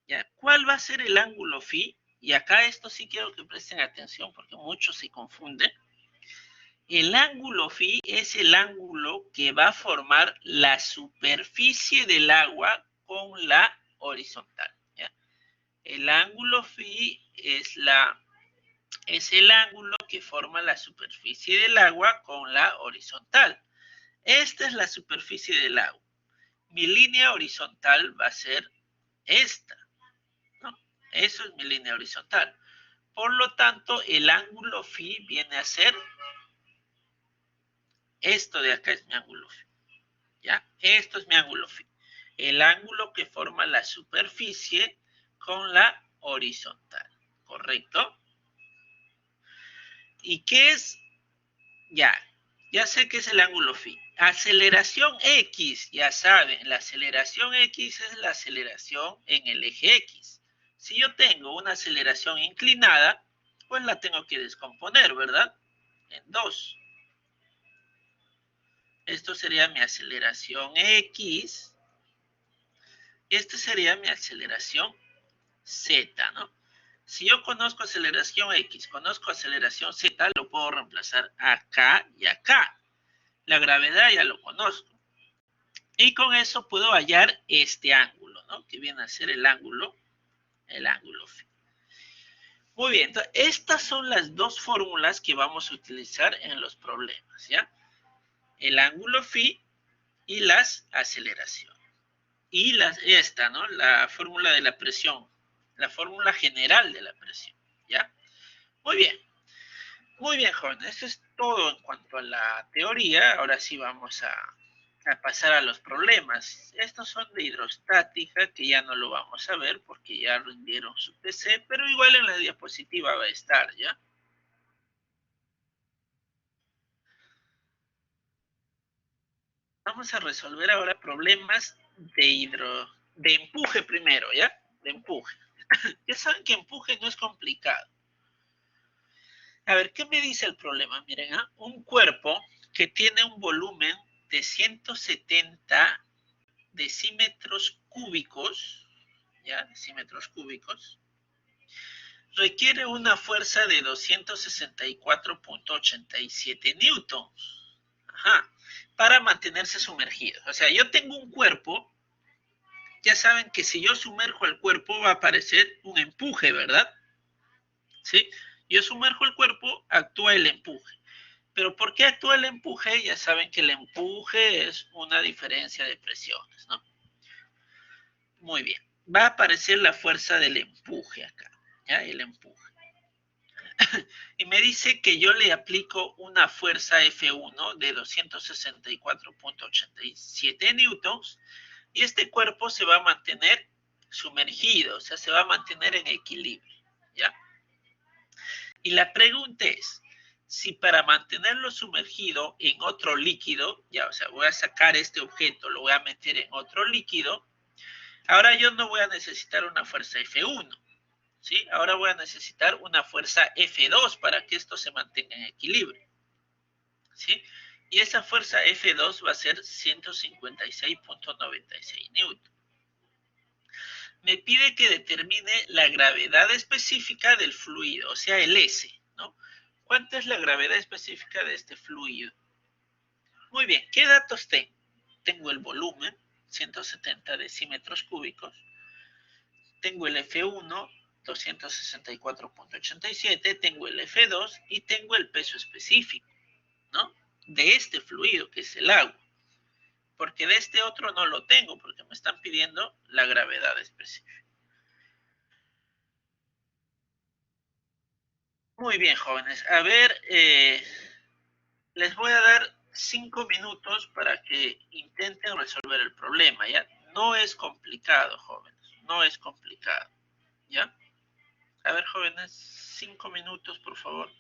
¿ya? ¿Cuál va a ser el ángulo phi? Y acá esto sí quiero que presten atención porque muchos se confunden. El ángulo phi es el ángulo que va a formar la superficie del agua con la horizontal, ¿ya? El ángulo phi es el ángulo que forma la superficie del agua con la horizontal. Esta es la superficie del agua. Mi línea horizontal va a ser esta, ¿no? Eso es mi línea horizontal. Por lo tanto, el ángulo phi viene a ser esto de acá es mi ángulo phi, ¿ya? Esto es mi ángulo phi. El ángulo que forma la superficie con la horizontal, ¿correcto? ¿Y qué es? Ya sé que es el ángulo phi. Aceleración X, ya saben, la aceleración X es la aceleración en el eje X. Si yo tengo una aceleración inclinada, pues la tengo que descomponer, ¿verdad? En dos. Esto sería mi aceleración X. Y esta sería mi aceleración Z, ¿no? Si yo conozco aceleración X, conozco aceleración Z, lo puedo reemplazar acá y acá. La gravedad ya lo conozco. Y con eso puedo hallar este ángulo, ¿no? Que viene a ser el ángulo phi. Muy bien, entonces, estas son las dos fórmulas que vamos a utilizar en los problemas, ¿ya? El ángulo phi y las aceleraciones. Y esta, ¿no? La fórmula de la presión, la fórmula general de la presión, ¿ya? Muy bien. Muy bien, jóvenes. Eso es todo en cuanto a la teoría. Ahora sí vamos a pasar a los problemas. Estos son de hidrostática, que ya no lo vamos a ver porque ya rindieron su PC, pero igual en la diapositiva va a estar, ¿ya? Vamos a resolver ahora problemas de empuje primero, ¿ya? De empuje. Ya saben que empuje no es complicado. A ver, ¿qué me dice el problema? Miren, ¿eh? Un cuerpo que tiene un volumen de 170 decímetros cúbicos, ¿ya? Decímetros cúbicos, requiere una fuerza de 264.87 newtons. Ajá, para mantenerse sumergido. O sea, yo tengo un cuerpo, ya saben que si yo sumerjo el cuerpo va a aparecer un empuje, ¿verdad? ¿Sí? Yo sumerjo el cuerpo, actúa el empuje. Pero ¿por qué actúa el empuje? Ya saben que el empuje es una diferencia de presiones, ¿no? Muy bien. Va a aparecer la fuerza del empuje acá, ¿ya? El empuje. Y me dice que yo le aplico una fuerza F1 de 264.87 newtons y este cuerpo se va a mantener sumergido, o sea, se va a mantener en equilibrio, ¿ya? Y la pregunta es, si para mantenerlo sumergido en otro líquido, ya, o sea, voy a sacar este objeto, lo voy a meter en otro líquido, ahora yo no voy a necesitar una fuerza F1, ¿sí? Ahora voy a necesitar una fuerza F2 para que esto se mantenga en equilibrio, ¿sí? Y esa fuerza F2 va a ser 156.96 newton. Me pide que determine la gravedad específica del fluido, o sea, el S, ¿no? ¿Cuánta es la gravedad específica de este fluido? Muy bien, ¿qué datos tengo? Tengo el volumen, 170 decímetros cúbicos, tengo el F1, 264.87, tengo el F2 y tengo el peso específico, ¿no? De este fluido, que es el agua. Porque de este otro no lo tengo, porque me están pidiendo la gravedad específica. Muy bien, jóvenes. A ver, les voy a dar 5 minutos para que intenten resolver el problema, ¿ya? No es complicado, jóvenes. no es complicado, ¿ya? A ver, jóvenes, 5 minutos, por favor.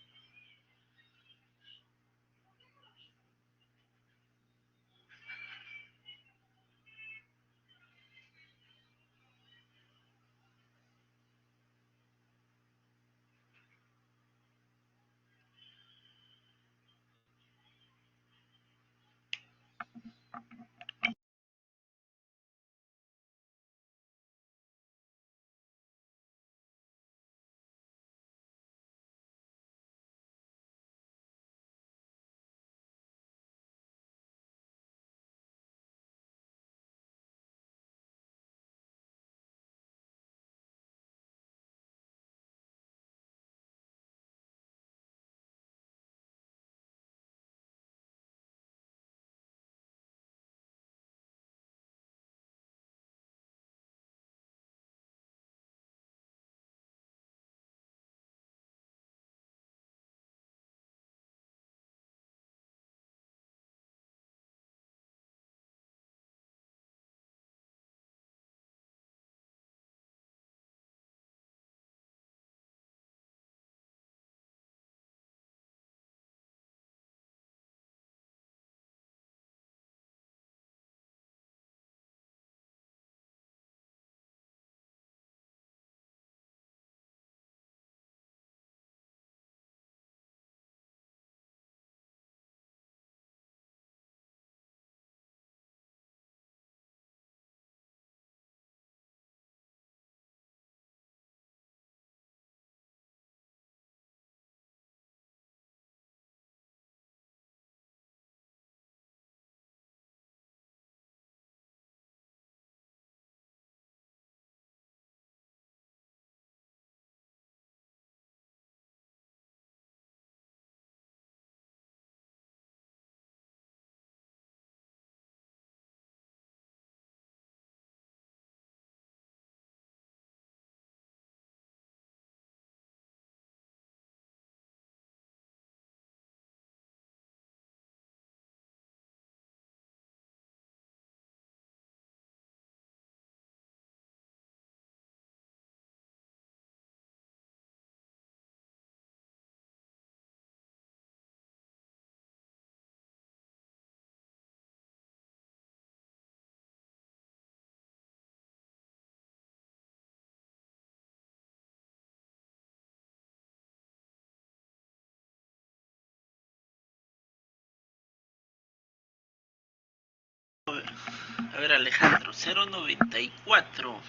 A ver, Alejandro, 0,94.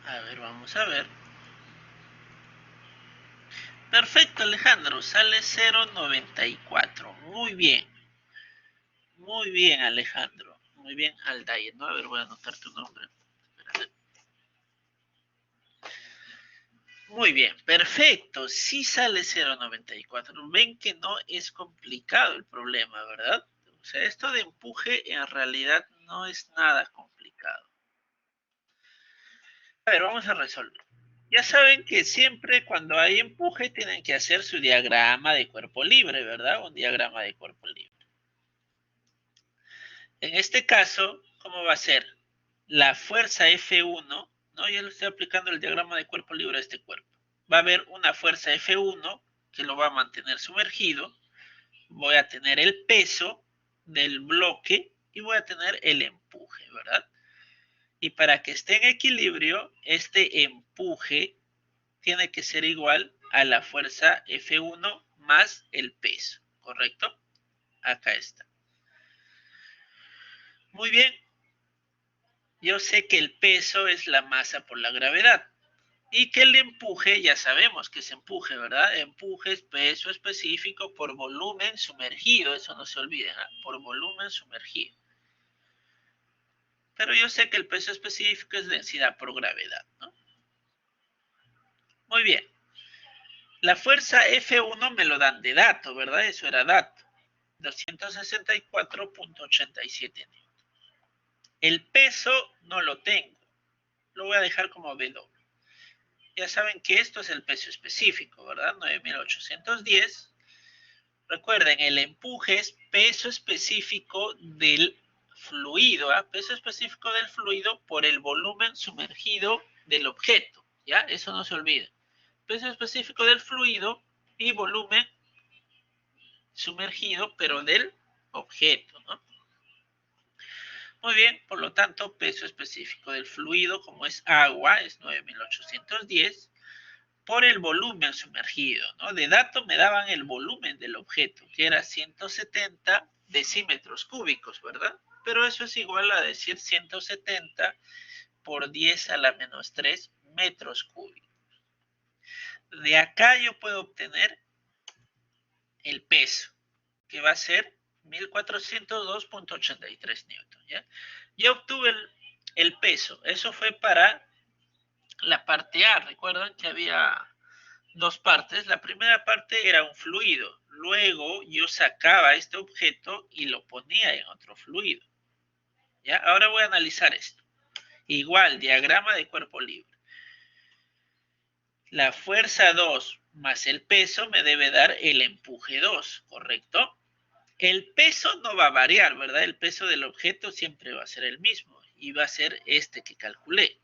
A ver, vamos a ver. Perfecto, Alejandro, sale 0,94. Muy bien. Muy bien, Alejandro. Muy bien, Aldair, ¿no? A ver, voy a anotar tu nombre. Espérate. Muy bien, perfecto. Sí sale 0,94. Ven que no es complicado el problema, ¿verdad? O sea, esto de empuje en realidad no es nada complicado. A ver, vamos a resolver. Ya saben que siempre cuando hay empuje tienen que hacer su diagrama de cuerpo libre, ¿verdad? Un diagrama de cuerpo libre. En este caso, ¿cómo va a ser? La fuerza F1, ¿no? Ya lo estoy aplicando el diagrama de cuerpo libre a este cuerpo. Va a haber una fuerza F1 que lo va a mantener sumergido. Voy a tener el peso del bloque y voy a tener el empuje, ¿verdad? Y para que esté en equilibrio, este empuje tiene que ser igual a la fuerza F1 más el peso, ¿correcto? Acá está. Muy bien. Yo sé que el peso es la masa por la gravedad y que el empuje, ya sabemos que es empuje, ¿verdad? Empuje es peso específico por volumen sumergido, eso no se olviden, ¿eh? Por volumen sumergido. Pero yo sé que el peso específico es densidad por gravedad, ¿no? Muy bien. La fuerza F1 me lo dan de dato, ¿verdad? Eso era dato. 264.87 newtons. El peso no lo tengo. Lo voy a dejar como W. Ya saben que esto es el peso específico, ¿verdad? 9.810. Recuerden, el empuje es peso específico del fluido, peso específico del fluido por el volumen sumergido del objeto, ¿ya? Eso no se olvide. Peso específico del fluido y volumen sumergido, pero del objeto, ¿no? Muy bien, por lo tanto, peso específico del fluido, como es agua, es 9.810, por el volumen sumergido, ¿no? De dato me daban el volumen del objeto, que era 170 decímetros cúbicos, ¿verdad? Pero eso es igual a decir 170 por 10 a la menos 3 metros cúbicos. De acá yo puedo obtener el peso, que va a ser 1402.83 newton, ¿ya? Ya obtuve el peso. Eso fue para la parte A. Recuerdan que había dos partes. La primera parte era un fluido. Luego yo sacaba este objeto y lo ponía en otro fluido. ¿Ya? Ahora voy a analizar esto. Igual, diagrama de cuerpo libre. La fuerza 2 más el peso me debe dar el empuje 2, ¿correcto? El peso no va a variar, ¿verdad? El peso del objeto siempre va a ser el mismo y va a ser este que calculé.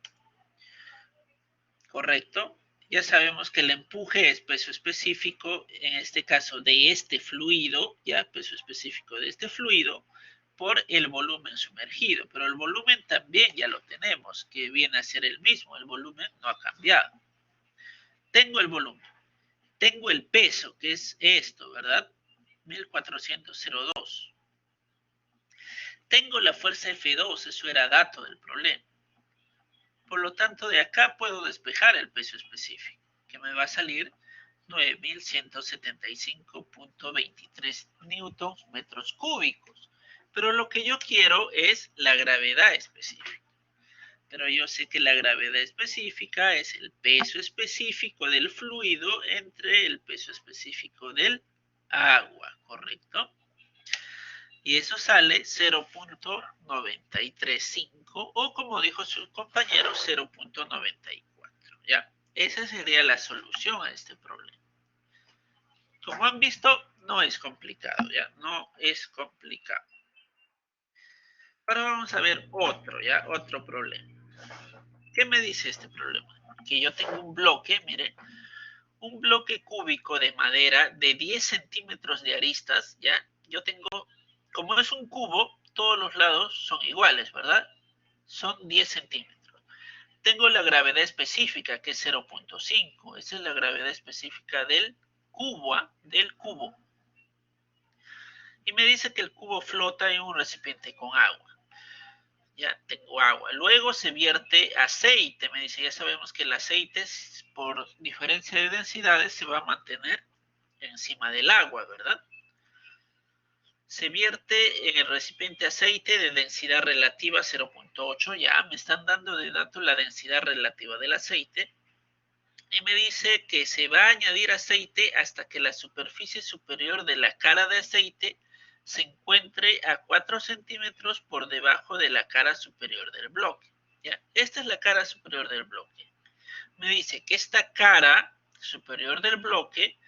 ¿Correcto? Ya sabemos que el empuje es peso específico, en este caso de este fluido, ya peso específico de este fluido, por el volumen sumergido. Pero el volumen también ya lo tenemos, que viene a ser el mismo, el volumen no ha cambiado. Tengo el volumen, tengo el peso, que es esto, ¿verdad? 1402. Tengo la fuerza F2, eso era dato del problema. Por lo tanto, de acá puedo despejar el peso específico, que me va a salir 9.175.23 newtons metros cúbicos. Pero lo que yo quiero es la gravedad específica. Pero yo sé que la gravedad específica es el peso específico del fluido entre el peso específico del agua, ¿correcto? Y eso sale 0.935 o como dijo su compañero 0.94, ¿ya? Esa sería la solución a este problema. Como han visto, no es complicado, ¿ya? No es complicado. Ahora vamos a ver otro, ¿ya? Otro problema. ¿Qué me dice este problema? Que yo tengo un bloque, miren, un bloque cúbico de madera de 10 centímetros de aristas, ¿ya? Yo tengo, como es un cubo, todos los lados son iguales, ¿verdad? Son 10 centímetros. Tengo la gravedad específica, que es 0.5. Esa es la gravedad específica del cubo, del cubo. Y me dice que el cubo flota en un recipiente con agua. Ya tengo agua. Luego se vierte aceite. Me dice, ya sabemos que el aceite, por diferencia de densidades, se va a mantener encima del agua, ¿verdad? Se vierte en el recipiente aceite de densidad relativa 0.8. Ya me están dando de dato la densidad relativa del aceite. Y me dice que se va a añadir aceite hasta que la superficie superior de la cara de aceite se encuentre a 4 centímetros por debajo de la cara superior del bloque. ¿Ya? Esta es la cara superior del bloque. Me dice que esta cara superior del bloque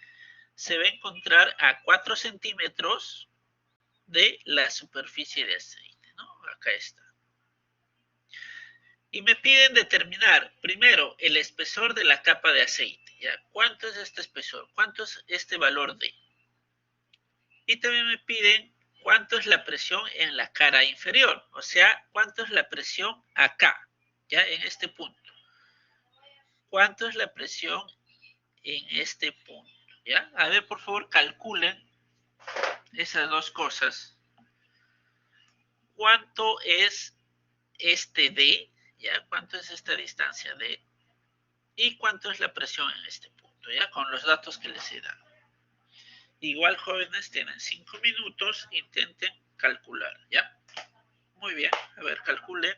se va a encontrar a 4 centímetros de la superficie de aceite, ¿no? Acá está. Y me piden determinar primero el espesor de la capa de aceite. ¿Ya? ¿Cuánto es este espesor? ¿Cuánto es este valor de? Y también me piden cuánto es la presión en la cara inferior. O sea, cuánto es la presión acá, ya en este punto. ¿Cuánto es la presión en este punto? ¿Ya? A ver, por favor, calculen esas dos cosas. ¿Cuánto es este D? ¿Ya? ¿Cuánto es esta distancia D? ¿Y cuánto es la presión en este punto? ¿Ya? Con los datos que les he dado. Igual, jóvenes, tienen 5 minutos, intenten calcular, ¿ya? Muy bien, a ver, calculen.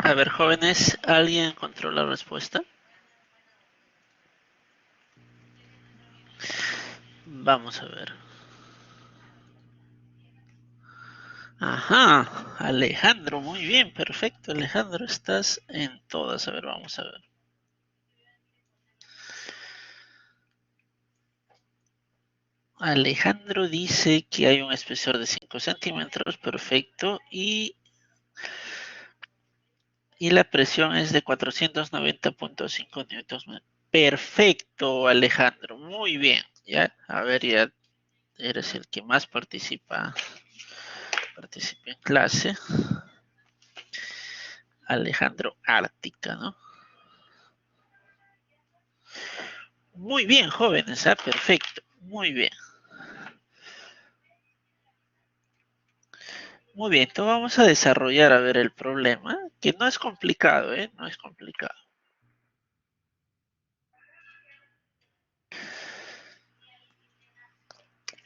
A ver, jóvenes, ¿alguien encontró la respuesta? Vamos a ver. Ajá, Alejandro, muy bien, perfecto. Alejandro, estás en todas. A ver, vamos a ver. Alejandro dice que hay un espesor de 5 centímetros, perfecto, y la presión es de 490.5 newtons. Perfecto, Alejandro, muy bien. Ya, a ver, ya eres el que más participa en clase. Alejandro Ártica, ¿no? Muy bien, jóvenes, perfecto, muy bien. Muy bien, entonces vamos a desarrollar a ver el problema, que no es complicado, ¿eh? No es complicado.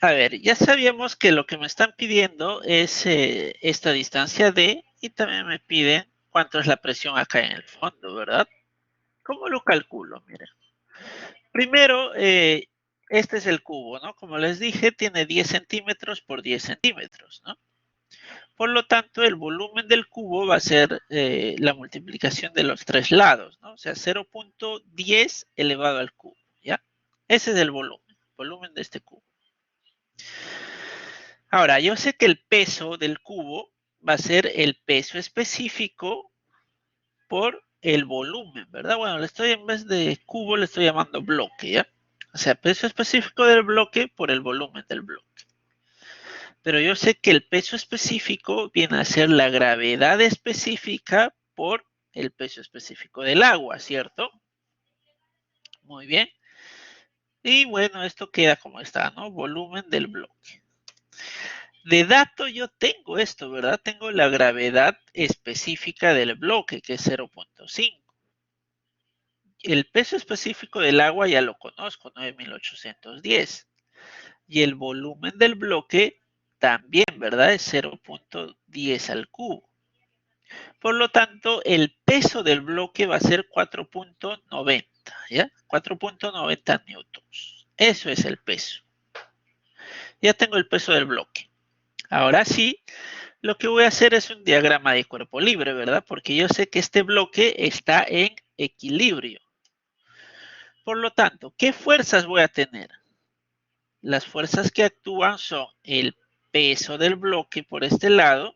A ver, ya sabíamos que lo que me están pidiendo es esta distancia D y también me piden cuánto es la presión acá en el fondo, ¿verdad? ¿Cómo lo calculo? Miren. Primero, este es el cubo, ¿no? Como les dije, tiene 10 centímetros por 10 centímetros, ¿no? Por lo tanto, el volumen del cubo va a ser la multiplicación de los tres lados, ¿no? O sea, 0.10 elevado al cubo, ¿ya? Ese es el volumen de este cubo. Ahora, yo sé que el peso del cubo va a ser el peso específico por el volumen, ¿verdad? Bueno, en vez de cubo, le estoy llamando bloque, ¿ya? O sea, peso específico del bloque por el volumen del bloque. Pero yo sé que el peso específico viene a ser la gravedad específica por el peso específico del agua, ¿cierto? Muy bien. Y bueno, esto queda como está, ¿no? Volumen del bloque. De dato yo tengo esto, ¿verdad? Tengo la gravedad específica del bloque, que es 0.5. El peso específico del agua ya lo conozco, 9.810. Y el volumen del bloque también, ¿verdad? Es 0.10 al cubo. Por lo tanto, el peso del bloque va a ser 4.90, ¿ya? 4.90 newtons. Eso es el peso. Ya tengo el peso del bloque. Ahora sí, lo que voy a hacer es un diagrama de cuerpo libre, ¿verdad? Porque yo sé que este bloque está en equilibrio. Por lo tanto, ¿qué fuerzas voy a tener? Las fuerzas que actúan son el peso del bloque por este lado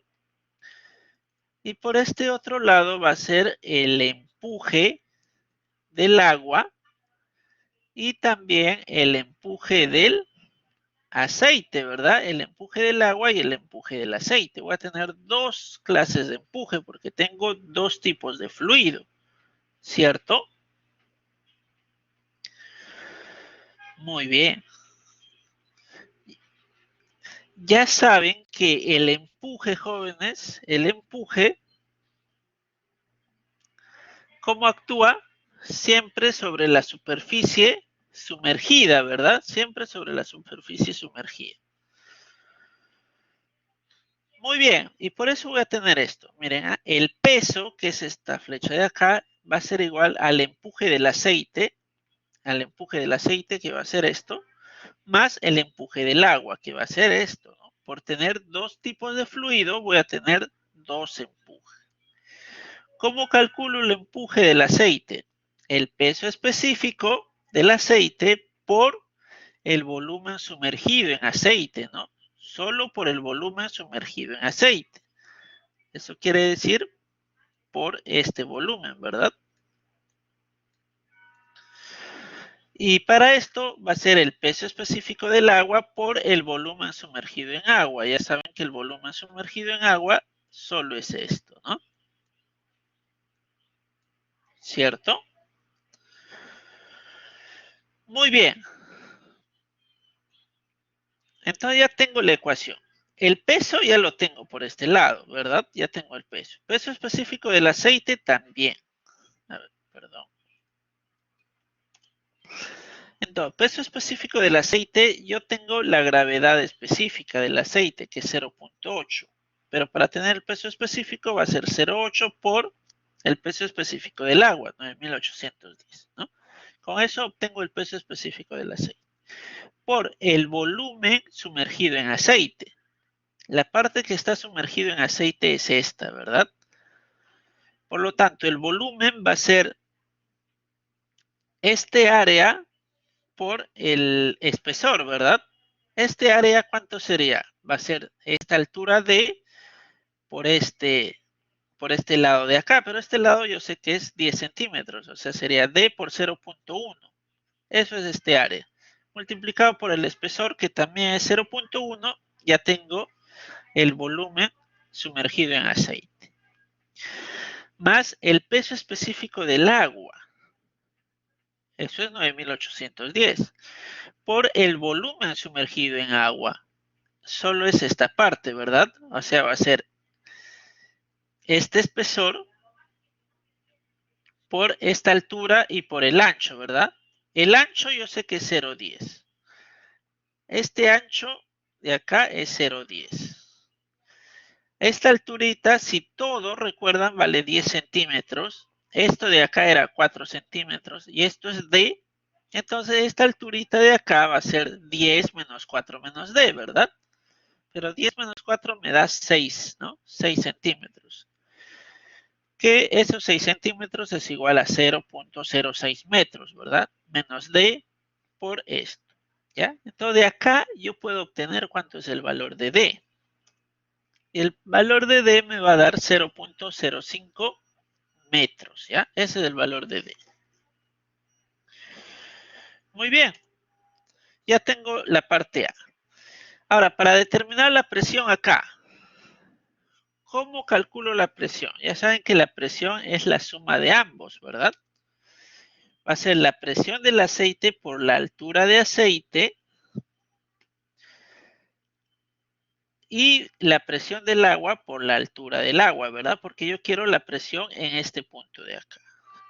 y por este otro lado va a ser el empuje del agua y también el empuje del aceite, ¿verdad? El empuje del agua y el empuje del aceite. Voy a tener dos clases de empuje porque tengo dos tipos de fluido, ¿cierto? Muy bien. Ya saben que el empuje, jóvenes, el empuje, ¿cómo actúa? Siempre sobre la superficie sumergida, ¿verdad? Siempre sobre la superficie sumergida. Muy bien, y por eso voy a tener esto. Miren, el peso, que es esta flecha de acá, va a ser igual al empuje del aceite, que va a ser esto, más el empuje del agua, que va a ser esto, ¿no? Por tener dos tipos de fluido, voy a tener dos empujes. ¿Cómo calculo el empuje del aceite? El peso específico del aceite por el volumen sumergido en aceite, ¿no? Solo por el volumen sumergido en aceite. Eso quiere decir por este volumen, ¿verdad? Y para esto va a ser el peso específico del agua por el volumen sumergido en agua. Ya saben que el volumen sumergido en agua solo es esto, ¿no? ¿Cierto? Muy bien. Entonces ya tengo la ecuación. El peso ya lo tengo por este lado, ¿verdad? Ya tengo el peso. Peso específico del aceite también. A ver, perdón. Entonces, peso específico del aceite, yo tengo la gravedad específica del aceite, que es 0.8. Pero para tener el peso específico va a ser 0.8 por el peso específico del agua, 9.810, ¿no? Con eso obtengo el peso específico del aceite. Por el volumen sumergido en aceite. La parte que está sumergido en aceite es esta, ¿verdad? Por lo tanto, el volumen va a ser este área por el espesor, ¿verdad? Este área, ¿cuánto sería? Va a ser esta altura D por este lado de acá, pero este lado yo sé que es 10 centímetros, o sea, sería D por 0.1. Eso es este área. Multiplicado por el espesor, que también es 0.1, ya tengo el volumen sumergido en aceite. Más el peso específico del agua. Eso es 9.810. Por el volumen sumergido en agua. Solo es esta parte, ¿verdad? O sea, va a ser este espesor por esta altura y por el ancho, ¿verdad? El ancho yo sé que es 0.10. Este ancho de acá es 0.10. Esta alturita, si todo, recuerdan, vale 10 centímetros. Esto de acá era 4 centímetros y esto es D. Entonces esta alturita de acá va a ser 10 menos 4 menos D, ¿verdad? Pero 10 menos 4 me da 6, ¿no? 6 centímetros. Que esos 6 centímetros es igual a 0.06 metros, ¿verdad? Menos D por esto, ¿ya? Entonces de acá yo puedo obtener cuánto es el valor de D. El valor de D me va a dar 0.05 metros, ¿ya? Ese es el valor de D. Muy bien, ya tengo la parte A. Ahora, para determinar la presión acá, ¿cómo calculo la presión? Ya saben que la presión es la suma de ambos, ¿verdad? Va a ser la presión del aceite por la altura de aceite y la presión del agua por la altura del agua, ¿verdad? Porque yo quiero la presión en este punto de acá,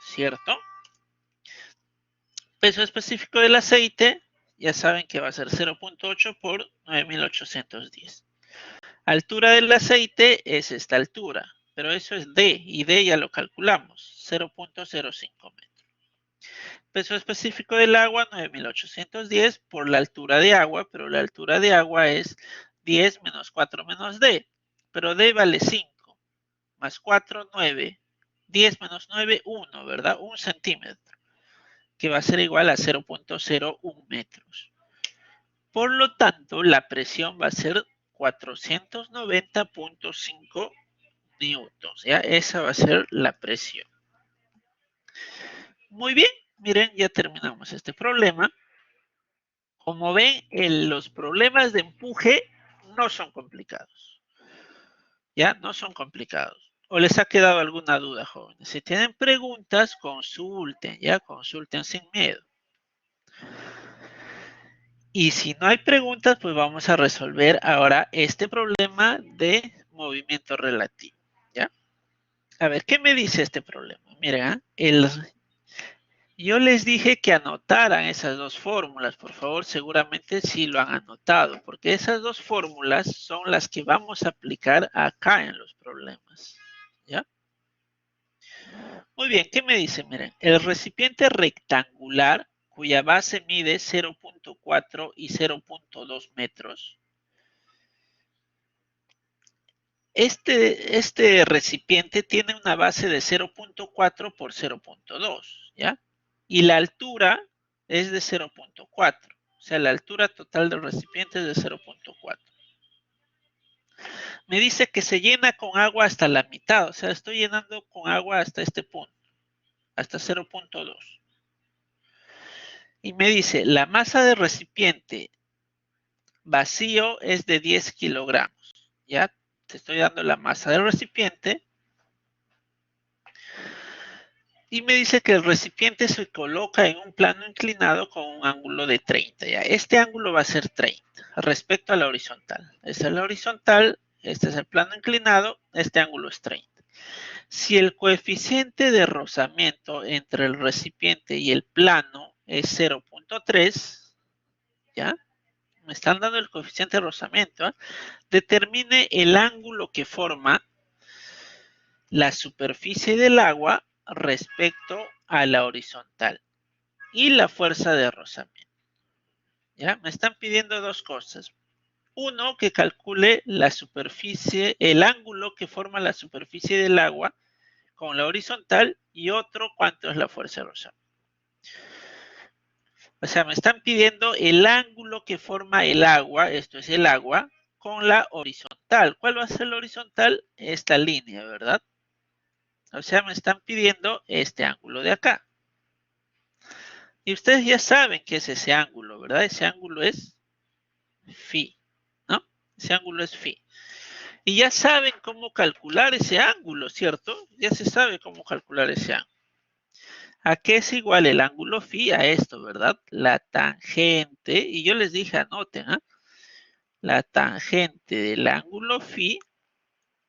¿cierto? Peso específico del aceite, ya saben que va a ser 0.8 por 9.810. Altura del aceite es esta altura, pero eso es D, y D ya lo calculamos, 0.05 metros. Peso específico del agua, 9.810 por la altura de agua, pero la altura de agua es 10 menos 4 menos D, pero D vale 5, más 4, 9, 10 menos 9, 1, ¿verdad? 1 centímetro, que va a ser igual a 0.01 metros. Por lo tanto, la presión va a ser 490.5 newtons, ¿ya? Esa va a ser la presión. Muy bien, miren, ya terminamos este problema. Como ven, los problemas de empuje no son complicados. ¿Ya? No son complicados. ¿O les ha quedado alguna duda, jóvenes? Si tienen preguntas, consulten, ¿ya? Consulten sin miedo. Y si no hay preguntas, pues vamos a resolver ahora este problema de movimiento relativo, ¿ya? A ver, ¿qué me dice este problema? Miren, yo les dije que anotaran esas dos fórmulas, por favor, seguramente sí lo han anotado, porque esas dos fórmulas son las que vamos a aplicar acá en los problemas, ¿ya? Muy bien, ¿qué me dice? Miren, el recipiente rectangular cuya base mide 0.4 y 0.2 metros. Este recipiente tiene una base de 0.4 por 0.2, ¿ya? Y la altura es de 0.4. O sea, la altura total del recipiente es de 0.4. Me dice que se llena con agua hasta la mitad. O sea, estoy llenando con agua hasta este punto, hasta 0.2. Y me dice, la masa del recipiente vacío es de 10 kilogramos. Ya te estoy dando la masa del recipiente. Y me dice que el recipiente se coloca en un plano inclinado con un ángulo de 30. ¿Ya? Este ángulo va a ser 30 respecto a la horizontal. Esta es la horizontal, este es el plano inclinado, este ángulo es 30. Si el coeficiente de rozamiento entre el recipiente y el plano es 0.3, ¿ya? Me están dando el coeficiente de rozamiento, ¿eh? Determine el ángulo que forma la superficie del agua respecto a la horizontal y la fuerza de rozamiento. ¿Ya? Me están pidiendo dos cosas. Uno, que calcule la superficie, el ángulo que forma la superficie del agua con la horizontal, y otro, cuánto es la fuerza de rozamiento. O sea, me están pidiendo el ángulo que forma el agua, esto es el agua, con la horizontal. ¿Cuál va a ser la horizontal? Esta línea, ¿verdad? O sea, me están pidiendo este ángulo de acá. Y ustedes ya saben qué es ese ángulo, ¿verdad? Ese ángulo es phi, ¿no? Ese ángulo es phi. Y ya saben cómo calcular ese ángulo, ¿cierto? Ya se sabe cómo calcular ese ángulo. ¿A qué es igual el ángulo phi? A esto, ¿verdad? La tangente, y yo les dije, anoten, ¿ah? La tangente del ángulo phi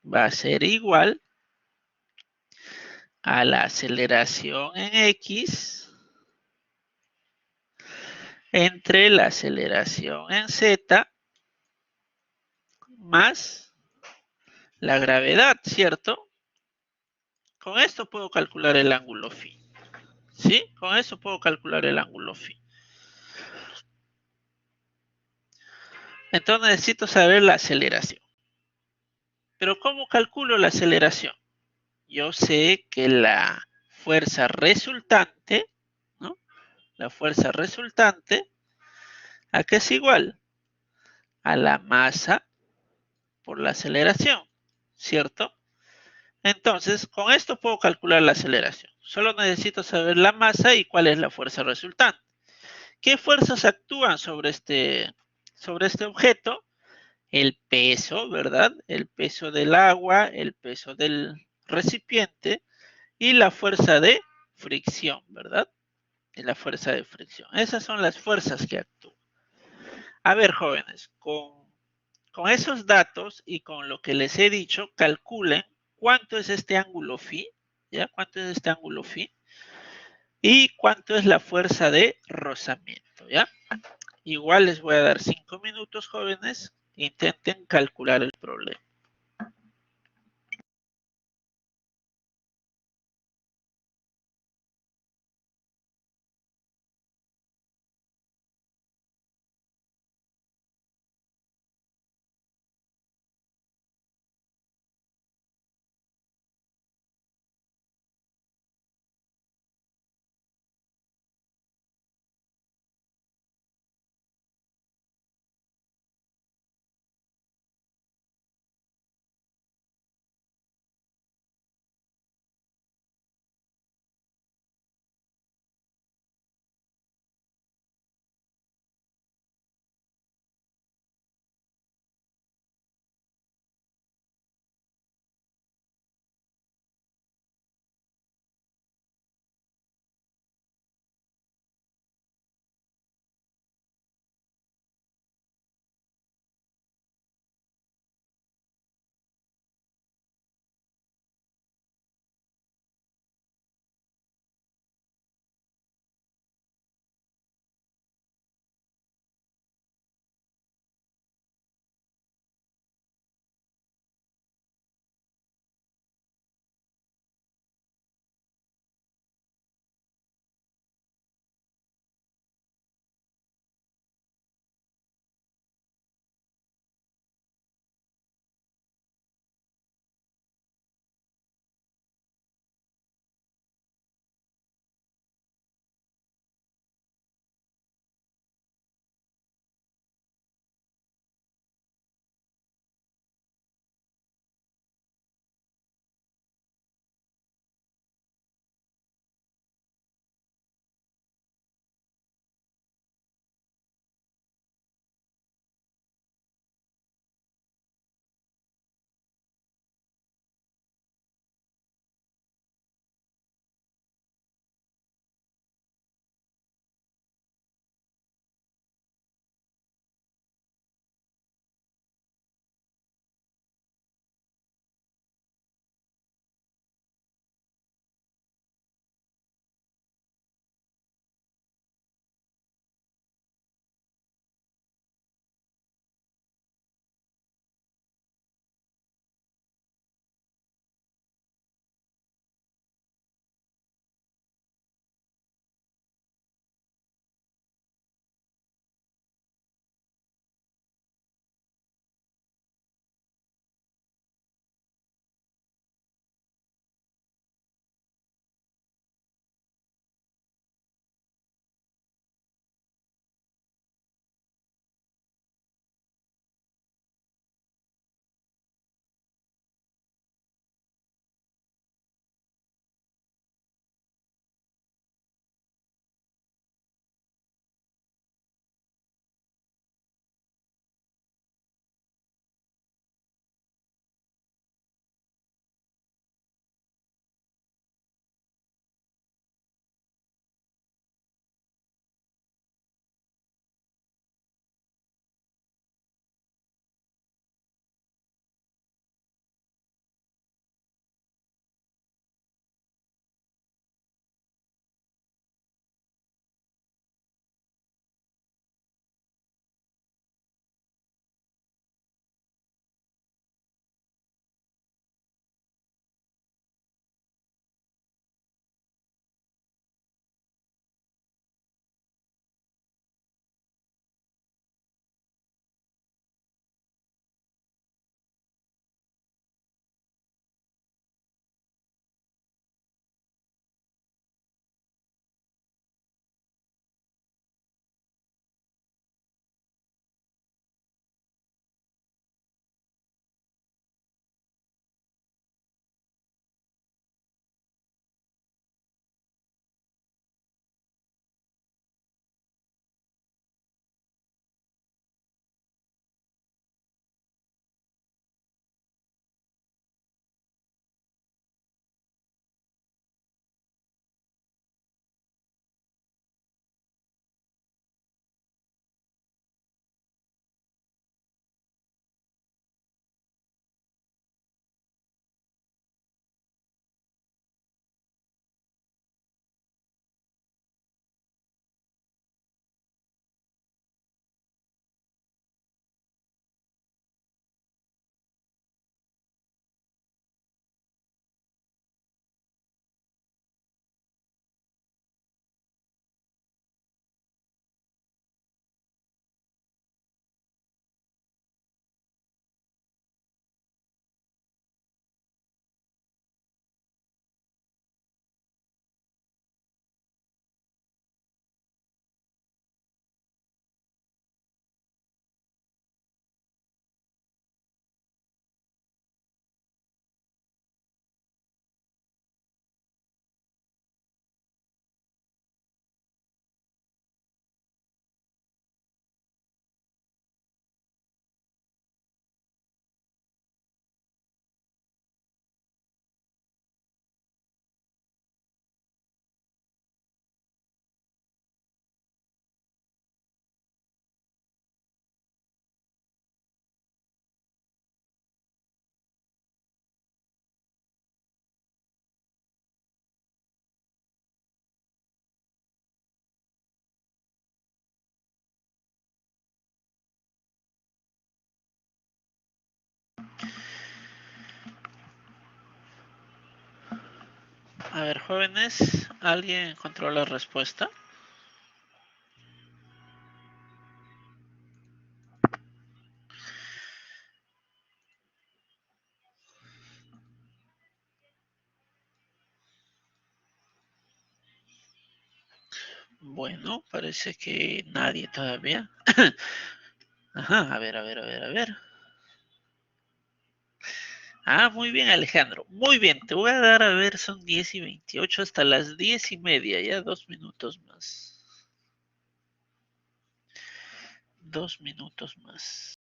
va a ser igual a la aceleración en X entre la aceleración en Z más la gravedad, ¿cierto? Con esto puedo calcular el ángulo phi. ¿Sí? Con eso puedo calcular el ángulo phi. Entonces necesito saber la aceleración. Pero ¿cómo calculo la aceleración? Yo sé que la fuerza resultante, ¿no? La fuerza resultante, ¿a qué es igual? A la masa por la aceleración, ¿cierto? Entonces, con esto puedo calcular la aceleración. Solo necesito saber la masa y cuál es la fuerza resultante. ¿Qué fuerzas actúan sobre este objeto? El peso, ¿verdad? El peso del agua, el peso del recipiente y la fuerza de fricción, ¿verdad? Y la fuerza de fricción. Esas son las fuerzas que actúan. A ver, jóvenes, con esos datos y con lo que les he dicho, calculen cuánto es este ángulo phi, ¿ya? ¿Cuánto es este ángulo phi? Y cuánto es la fuerza de rozamiento, ¿ya? Igual les voy a dar 5 minutos, jóvenes. Intenten calcular el problema. A ver, jóvenes, ¿alguien encontró la respuesta? Bueno, parece que nadie todavía. Ajá, a ver, a ver, a ver, a ver. Ah, muy bien, Alejandro. Muy bien, te voy a dar, a ver, son 10:28 hasta las 10:30, ya 2 minutos más. 2 minutos más.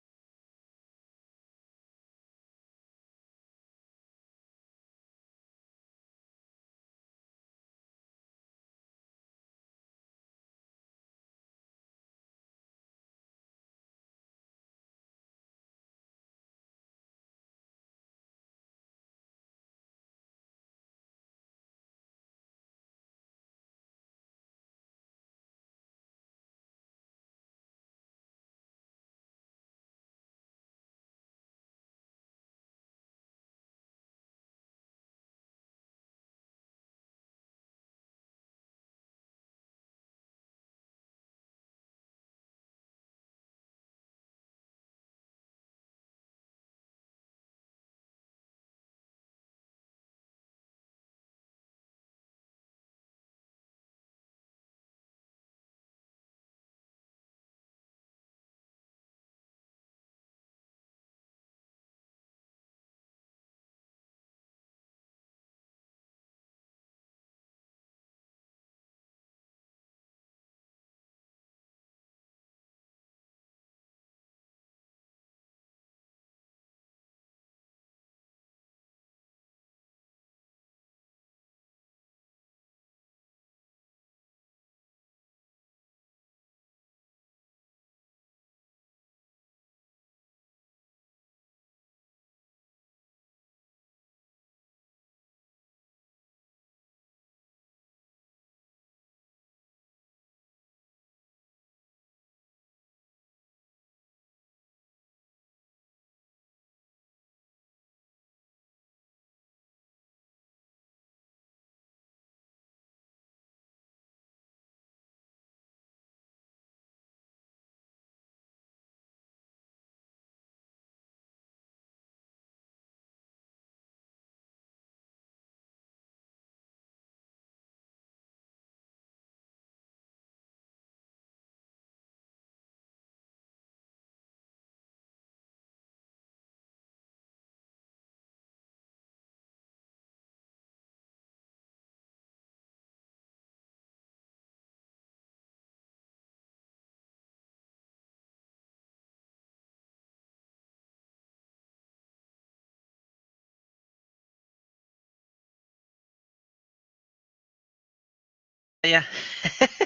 Ya,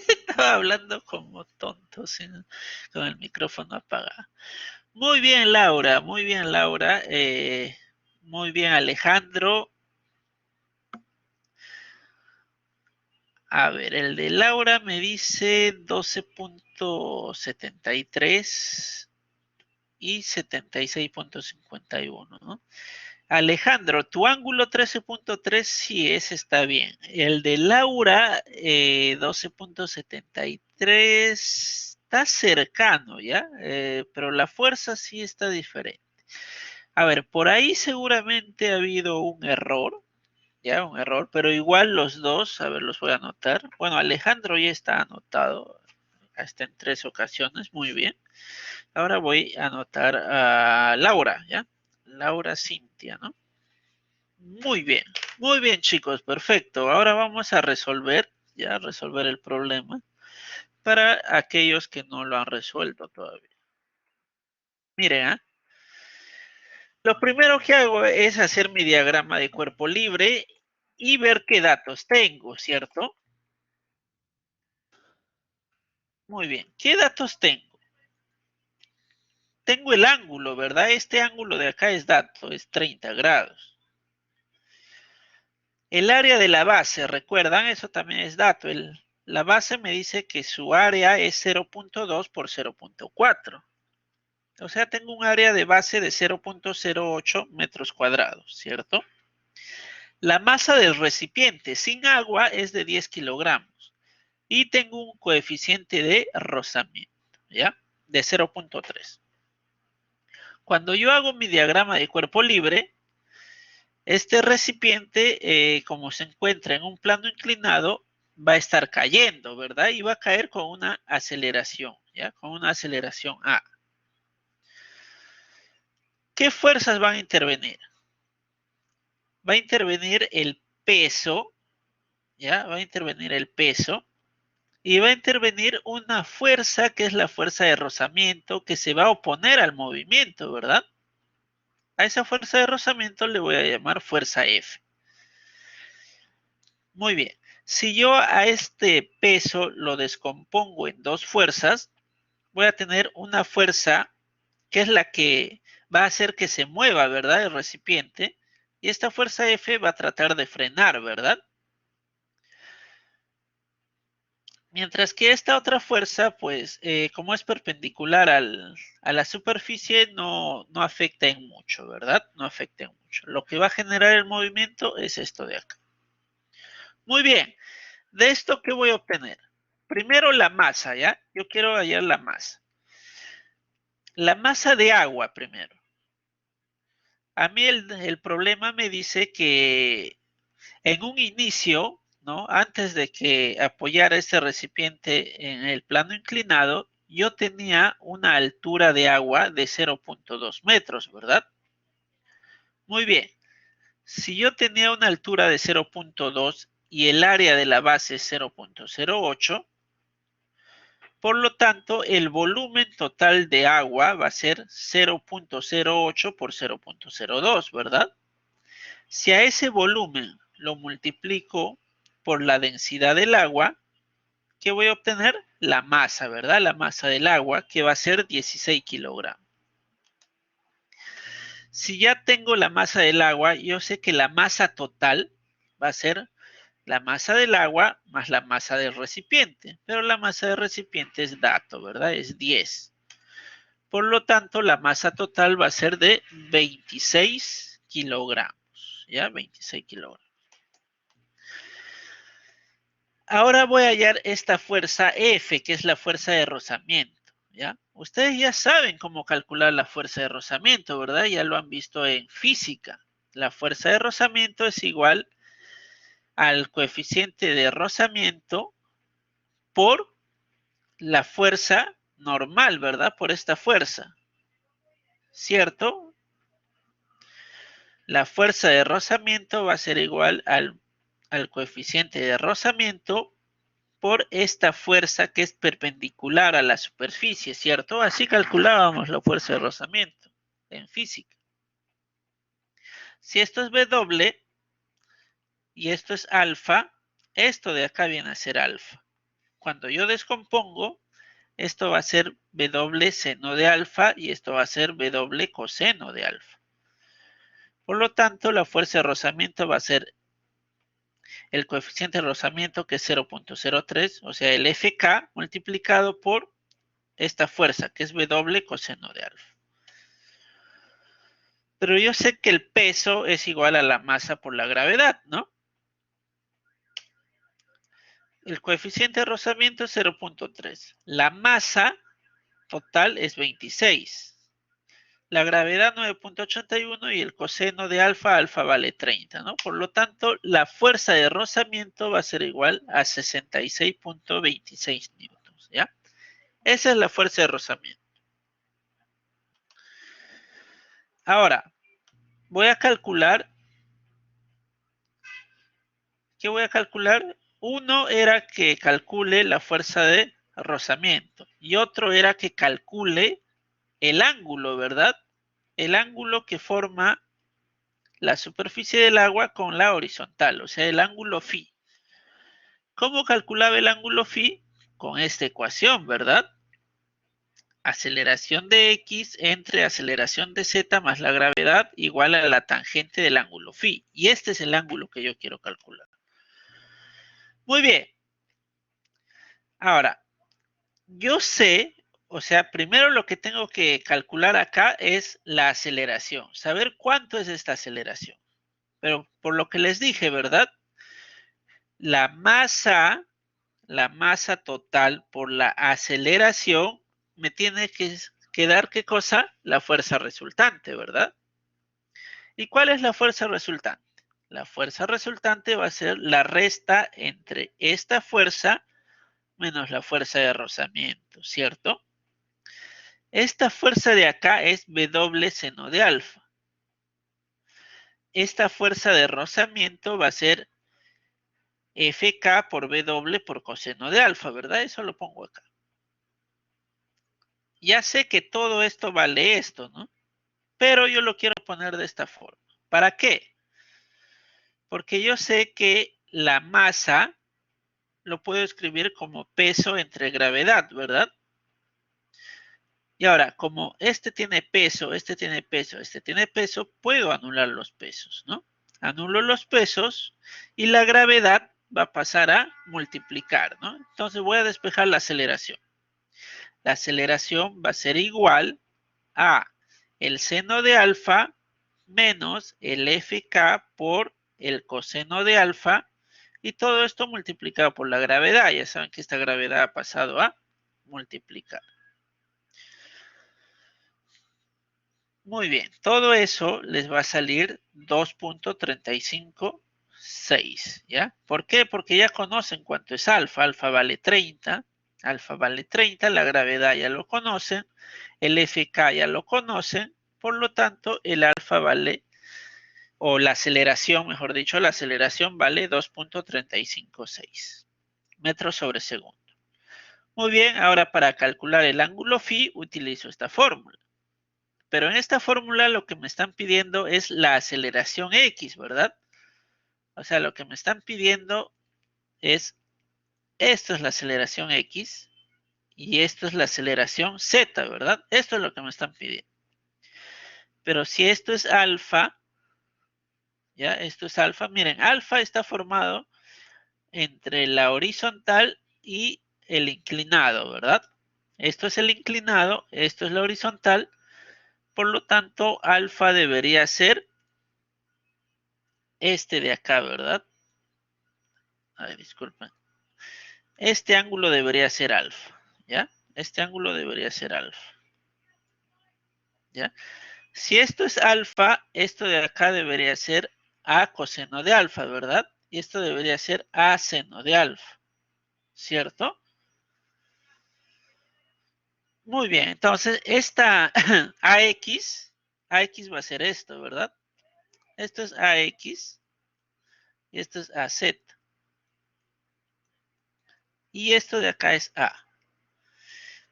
estaba hablando como tonto, con el micrófono apagado. Muy bien, Laura, muy bien, Laura. Muy bien, Alejandro. A ver, el de Laura me dice 12.73 y 76.51, ¿no? Alejandro, tu ángulo 13.3, sí, ese está bien. El de Laura, 12.73, está cercano, ¿ya? Pero la fuerza sí está diferente. A ver, por ahí seguramente ha habido un error, ¿ya? Un error, pero igual los dos, a ver, los voy a anotar. Bueno, Alejandro ya está anotado, hasta en 3 ocasiones, muy bien. Ahora voy a anotar a Laura, ¿ya? Laura Cintia, ¿no? Muy bien chicos, perfecto. Ahora vamos a resolver, ya resolver el problema para aquellos que no lo han resuelto todavía. Miren, ¿ah? Lo primero que hago es hacer mi diagrama de cuerpo libre y ver qué datos tengo, ¿cierto? Muy bien, ¿qué datos tengo? Tengo el ángulo, ¿verdad? Este ángulo de acá es dato, es 30 grados. El área de la base, ¿recuerdan? Eso también es dato. La base me dice que su área es 0.2 por 0.4. O sea, tengo un área de base de 0.08 metros cuadrados, ¿cierto? La masa del recipiente sin agua es de 10 kilogramos y tengo un coeficiente de rozamiento, ¿ya? De 0.3. Cuando yo hago mi diagrama de cuerpo libre, este recipiente, como se encuentra en un plano inclinado, va a estar cayendo, ¿verdad? Y va a caer con una aceleración, ¿ya? Con una aceleración A. ¿Qué fuerzas van a intervenir? Va a intervenir el peso, ¿ya? Va a intervenir el peso y va a intervenir una fuerza que es la fuerza de rozamiento que se va a oponer al movimiento, ¿verdad? A esa fuerza de rozamiento le voy a llamar fuerza F. Muy bien. Si yo a este peso lo descompongo en dos fuerzas, voy a tener una fuerza que es la que va a hacer que se mueva, ¿verdad? El recipiente. Y esta fuerza F va a tratar de frenar, ¿verdad? Mientras que esta otra fuerza, pues, como es perpendicular a la superficie, no afecta en mucho, ¿verdad? No afecta en mucho. Lo que va a generar el movimiento es esto de acá. Muy bien. ¿De esto qué voy a obtener? Primero la masa, ¿ya? Yo quiero hallar la masa. La masa de agua primero. A mí el problema me dice que en un inicio, ¿no? Antes de que apoyara este recipiente en el plano inclinado, yo tenía una altura de agua de 0.2 metros, ¿verdad? Muy bien. Si yo tenía una altura de 0.2 y el área de la base es 0.08, por lo tanto, el volumen total de agua va a ser 0.08 por 0.02, ¿verdad? Si a ese volumen lo multiplico por la densidad del agua, ¿qué voy a obtener? La masa, ¿verdad? La masa del agua, que va a ser 16 kilogramos. Si ya tengo la masa del agua, yo sé que la masa total va a ser la masa del agua más la masa del recipiente, pero la masa del recipiente es dato, ¿verdad? Es 10. Por lo tanto, la masa total va a ser de 26 kilogramos, ¿ya? 26 kilogramos. Ahora voy a hallar esta fuerza F, que es la fuerza de rozamiento, ¿ya? Ustedes ya saben cómo calcular la fuerza de rozamiento, ¿verdad? Ya lo han visto en física. La fuerza de rozamiento es igual al coeficiente de rozamiento por la fuerza normal, ¿verdad? Por esta fuerza, ¿cierto? La fuerza de rozamiento va a ser igual al coeficiente de rozamiento por esta fuerza que es perpendicular a la superficie, ¿cierto? Así calculábamos la fuerza de rozamiento en física. Si esto es W y esto es alfa, esto de acá viene a ser alfa. Cuando yo descompongo, esto va a ser W seno de alfa y esto va a ser W coseno de alfa. Por lo tanto, la fuerza de rozamiento va a ser el coeficiente de rozamiento, que es 0.03, o sea, el FK multiplicado por esta fuerza, que es W coseno de alfa. Pero yo sé que el peso es igual a la masa por la gravedad, ¿no? El coeficiente de rozamiento es 0.3. La masa total es 26. La gravedad 9.81 y el coseno de alfa, alfa vale 30, ¿no? Por lo tanto, la fuerza de rozamiento va a ser igual a 66.26 newtons, ¿ya? Esa es la fuerza de rozamiento. Ahora, voy a calcular. ¿Qué voy a calcular? Uno era que calcule la fuerza de rozamiento y otro era que calcule el ángulo, ¿verdad? El ángulo que forma la superficie del agua con la horizontal, o sea, el ángulo phi. ¿Cómo calculaba el ángulo phi? Con esta ecuación, ¿verdad? Aceleración de x entre aceleración de z más la gravedad igual a la tangente del ángulo phi. Y este es el ángulo que yo quiero calcular. Muy bien. Ahora, yo sé, o sea, primero lo que tengo que calcular acá es la aceleración, saber cuánto es esta aceleración. Pero por lo que les dije, ¿verdad? La masa total por la aceleración me tiene que dar, ¿qué cosa? La fuerza resultante, ¿verdad? ¿Y cuál es la fuerza resultante? La fuerza resultante va a ser la resta entre esta fuerza menos la fuerza de rozamiento, ¿cierto? Esta fuerza de acá es W seno de alfa. Esta fuerza de rozamiento va a ser Fk por W por coseno de alfa, ¿verdad? Eso lo pongo acá. Ya sé que todo esto vale esto, ¿no? Pero yo lo quiero poner de esta forma. ¿Para qué? Porque yo sé que la masa lo puedo escribir como peso entre gravedad, ¿verdad? Y ahora, como este tiene peso, este tiene peso, este tiene peso, puedo anular los pesos, ¿no? Anulo los pesos y la gravedad va a pasar a multiplicar, ¿no? Entonces voy a despejar la aceleración. La aceleración va a ser igual a el seno de alfa menos el Fk por el coseno de alfa y todo esto multiplicado por la gravedad. Ya saben que esta gravedad ha pasado a multiplicar. Muy bien, todo eso les va a salir 2.356, ¿ya? ¿Por qué? Porque ya conocen cuánto es alfa. Alfa vale 30, la gravedad ya lo conocen, el Fk ya lo conocen, por lo tanto, el alfa vale, o la aceleración, mejor dicho, la aceleración vale 2.356 metros sobre segundo. Muy bien, ahora para calcular el ángulo phi utilizo esta fórmula. Pero en esta fórmula lo que me están pidiendo es la aceleración X, ¿verdad? O sea, lo que me están pidiendo es, esto es la aceleración X y esto es la aceleración Z, ¿verdad? Esto es lo que me están pidiendo. Pero si esto es alfa, ¿ya? Esto es alfa. Miren, alfa está formado entre la horizontal y el inclinado, ¿verdad? Esto es el inclinado, esto es la horizontal. Por lo tanto, alfa debería ser este de acá, ¿verdad? Ay, disculpen. Este ángulo debería ser alfa, ¿ya? Este ángulo debería ser alfa, ¿ya? Si esto es alfa, esto de acá debería ser A coseno de alfa, ¿verdad? Y esto debería ser A seno de alfa, ¿cierto? Muy bien, entonces esta AX va a ser esto, ¿verdad? Esto es AX y esto es AZ. Y esto de acá es A.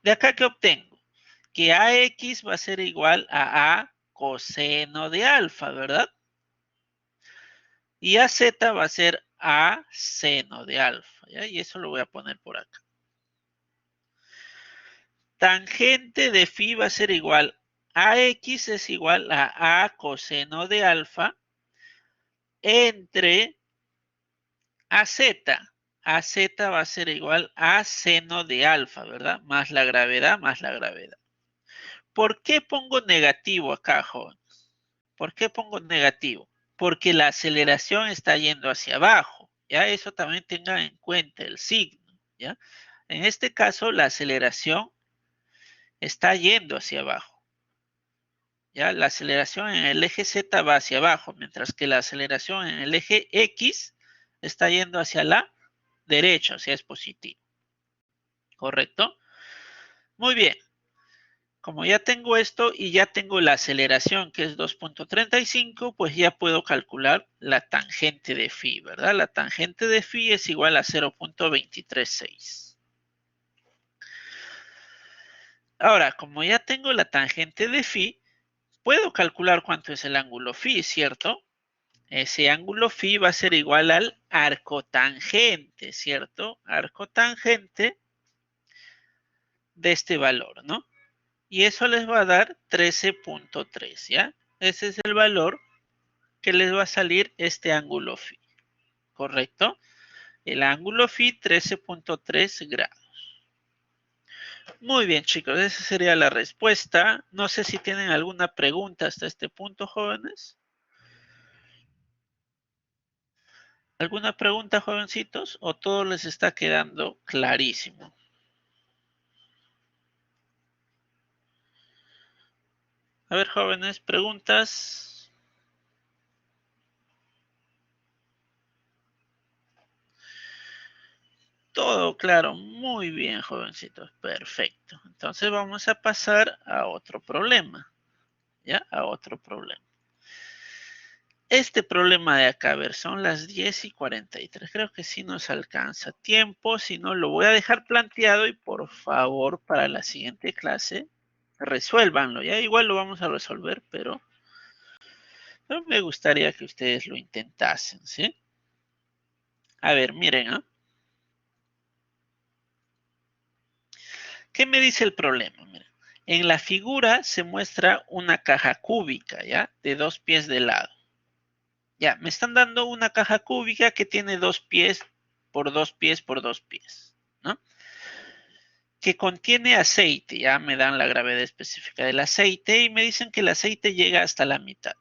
¿De acá qué obtengo? Que AX va a ser igual a A coseno de alfa, ¿verdad? Y AZ va a ser A seno de alfa, ¿ya? Y eso lo voy a poner por acá. Tangente de phi va a ser igual a X es igual a coseno de alfa entre AZ. AZ va a ser igual a seno de alfa, ¿verdad? Más la gravedad, más la gravedad. ¿Por qué pongo negativo acá, joven? ¿Por qué pongo negativo? Porque la aceleración está yendo hacia abajo, ¿ya? Eso también tengan en cuenta el signo, ¿ya? En este caso, la aceleración está yendo hacia abajo, ¿ya? La aceleración en el eje Z va hacia abajo, mientras que la aceleración en el eje X está yendo hacia la derecha, o sea, es positivo, ¿correcto? Muy bien. Como ya tengo esto y ya tengo la aceleración que es 2.35, pues ya puedo calcular la tangente de phi, ¿verdad? La tangente de phi es igual a 0.236. Ahora, como ya tengo la tangente de phi, puedo calcular cuánto es el ángulo phi, ¿cierto? Ese ángulo phi va a ser igual al arco tangente, ¿cierto? Arco tangente de este valor, ¿no? Y eso les va a dar 13.3, ¿ya? Ese es el valor que les va a salir este ángulo phi, ¿correcto? El ángulo phi 13.3 grados. Muy bien, chicos, esa sería la respuesta. No sé si tienen alguna pregunta hasta este punto, jóvenes. ¿Alguna pregunta, jovencitos? ¿O todo les está quedando clarísimo? A ver, jóvenes, preguntas. Todo claro, muy bien, jovencitos, perfecto. Entonces vamos a pasar a otro problema, ¿ya? A otro problema. Este problema de acá, a ver, son las 10:43. Creo que sí nos alcanza tiempo, si no lo voy a dejar planteado y por favor para la siguiente clase resuélvanlo, ¿ya? Igual lo vamos a resolver, pero me gustaría que ustedes lo intentasen, ¿sí? A ver, miren, ¿ah? ¿Qué me dice el problema? Miren, en la figura se muestra una caja cúbica, ¿ya? De 2 pies de lado. Ya, me están dando una caja cúbica que tiene 2 pies por 2 pies por 2 pies, ¿no? Que contiene aceite, ya me dan la gravedad específica del aceite y me dicen que el aceite llega hasta la mitad.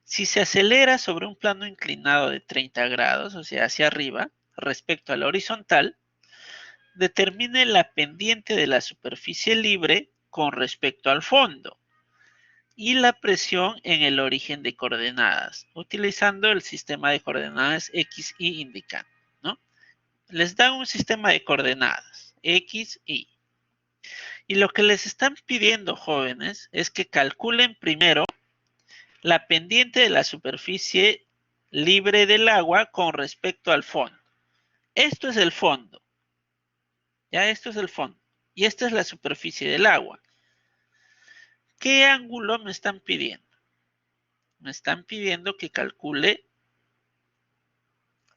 Si se acelera sobre un plano inclinado de 30 grados, o sea, hacia arriba, respecto a la horizontal, determine la pendiente de la superficie libre con respecto al fondo y la presión en el origen de coordenadas, utilizando el sistema de coordenadas X, Y indicando, ¿no? Les dan un sistema de coordenadas, X, Y. Y lo que les están pidiendo, jóvenes, es que calculen primero la pendiente de la superficie libre del agua con respecto al fondo. Esto es el fondo, ya esto es el fondo. Y esta es la superficie del agua. ¿Qué ángulo me están pidiendo? Me están pidiendo que calcule,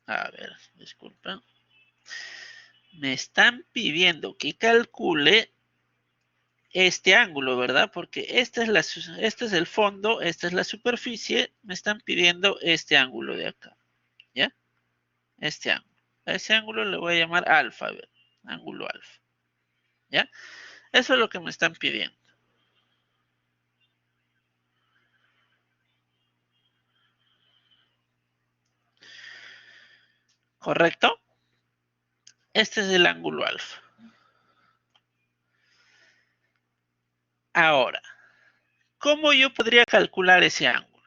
a ver, disculpen, me están pidiendo que calcule este ángulo, ¿verdad? Porque este es el fondo, esta es la superficie, me están pidiendo este ángulo de acá, ¿ya? Este ángulo. A ese ángulo le voy a llamar alfa, a ver, ángulo alfa, ¿ya? Eso es lo que me están pidiendo. ¿Correcto? Este es el ángulo alfa. Ahora, ¿cómo yo podría calcular ese ángulo?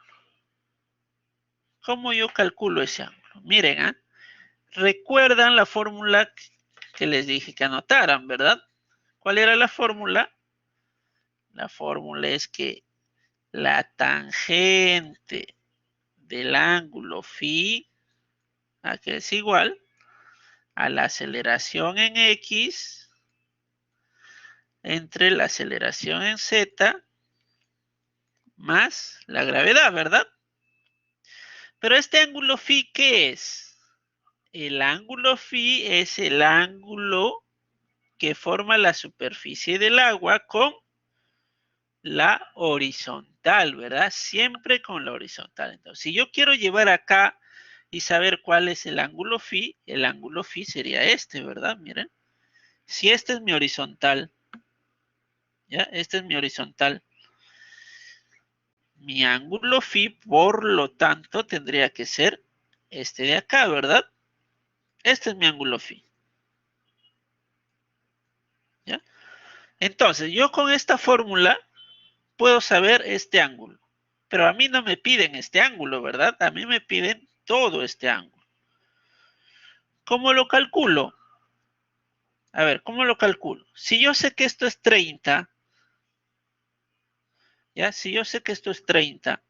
¿Cómo yo calculo ese ángulo? Miren, ¿ah? Recuerdan la fórmula que les dije que anotaran, ¿verdad? ¿Cuál era la fórmula? La fórmula es que la tangente del ángulo phi, que es igual a la aceleración en X entre la aceleración en Z más la gravedad, ¿verdad? Pero este ángulo phi, ¿qué es? El ángulo phi es el ángulo que forma la superficie del agua con la horizontal, ¿verdad? Siempre con la horizontal. Entonces, si yo quiero llevar acá y saber cuál es el ángulo phi sería este, ¿verdad? Miren. Si este es mi horizontal, ¿ya? Este es mi horizontal. Mi ángulo phi, por lo tanto, tendría que ser este de acá, ¿verdad? Este es mi ángulo phi, ¿ya? Entonces, yo con esta fórmula puedo saber este ángulo. Pero a mí no me piden este ángulo, ¿verdad? A mí me piden todo este ángulo. ¿Cómo lo calculo? A ver, ¿cómo lo calculo? Si yo sé que esto es 30, ¿ya? Si yo sé que esto es 30,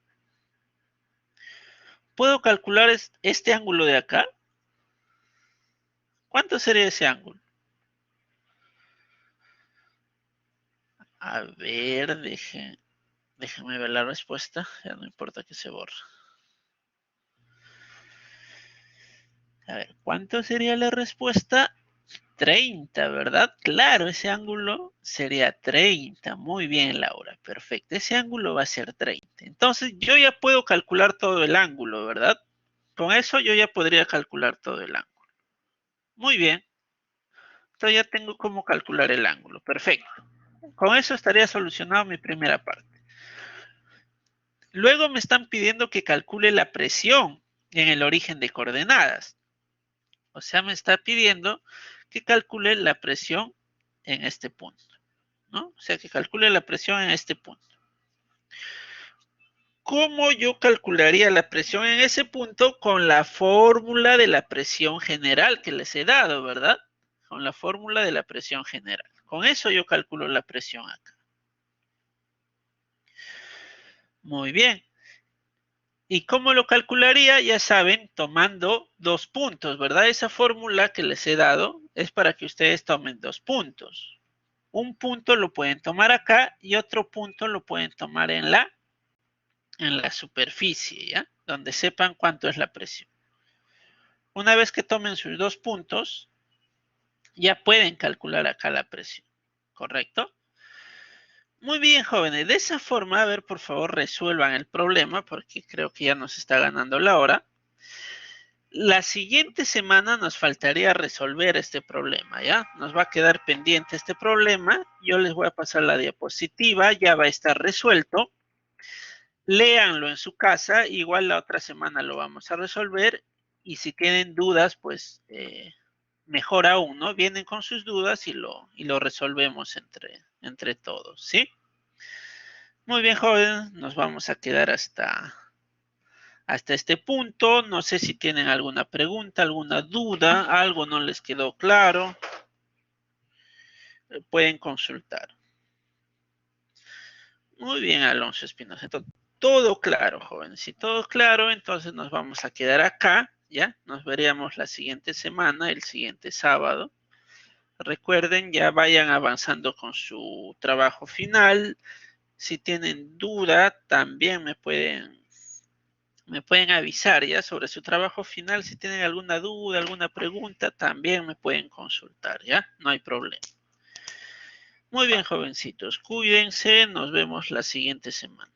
¿puedo calcular este ángulo de acá? ¿Cuánto sería ese ángulo? A ver, déjeme ver la respuesta. Ya no importa que se borre. A ver, ¿cuánto sería la respuesta? 30, ¿verdad? Claro, ese ángulo sería 30. Muy bien, Laura. Perfecto. Ese ángulo va a ser 30. Entonces, yo ya puedo calcular todo el ángulo, ¿verdad? Con eso yo ya podría calcular todo el ángulo. Muy bien. Entonces ya tengo cómo calcular el ángulo. Perfecto. Con eso estaría solucionado mi primera parte. Luego me están pidiendo que calcule la presión en el origen de coordenadas. O sea, me está pidiendo que calcule la presión en este punto, ¿no? O sea, que calcule la presión en este punto. ¿Cómo yo calcularía la presión en ese punto? Con la fórmula de la presión general que les he dado, ¿verdad? Con la fórmula de la presión general. Con eso yo calculo la presión acá. Muy bien. ¿Y cómo lo calcularía? Ya saben, tomando 2 puntos, ¿verdad? Esa fórmula que les he dado es para que ustedes tomen 2 puntos. Un punto lo pueden tomar acá y otro punto lo pueden tomar en la superficie, ¿ya? Donde sepan cuánto es la presión. Una vez que tomen sus 2 puntos, ya pueden calcular acá la presión, ¿correcto? Muy bien, jóvenes. De esa forma, a ver, por favor, resuelvan el problema porque creo que ya nos está ganando la hora. La siguiente semana nos faltaría resolver este problema, ¿ya? Nos va a quedar pendiente este problema. Yo les voy a pasar la diapositiva, ya va a estar resuelto. Léanlo en su casa, igual la otra semana lo vamos a resolver. Y si tienen dudas, pues mejor aún, ¿no? Vienen con sus dudas y lo resolvemos entre todos, ¿sí? Muy bien, jóvenes, nos vamos a quedar hasta este punto. No sé si tienen alguna pregunta, alguna duda, algo no les quedó claro. Pueden consultar. Muy bien, Alonso Espinosa. Todo claro, jóvenes. Si todo claro, entonces nos vamos a quedar acá, ¿ya? Nos veríamos la siguiente semana, el siguiente sábado. Recuerden, ya vayan avanzando con su trabajo final. Si tienen duda, también me pueden avisar ya sobre su trabajo final. Si tienen alguna duda, alguna pregunta, también me pueden consultar, ¿ya? No hay problema. Muy bien, jovencitos. Cuídense. Nos vemos la siguiente semana.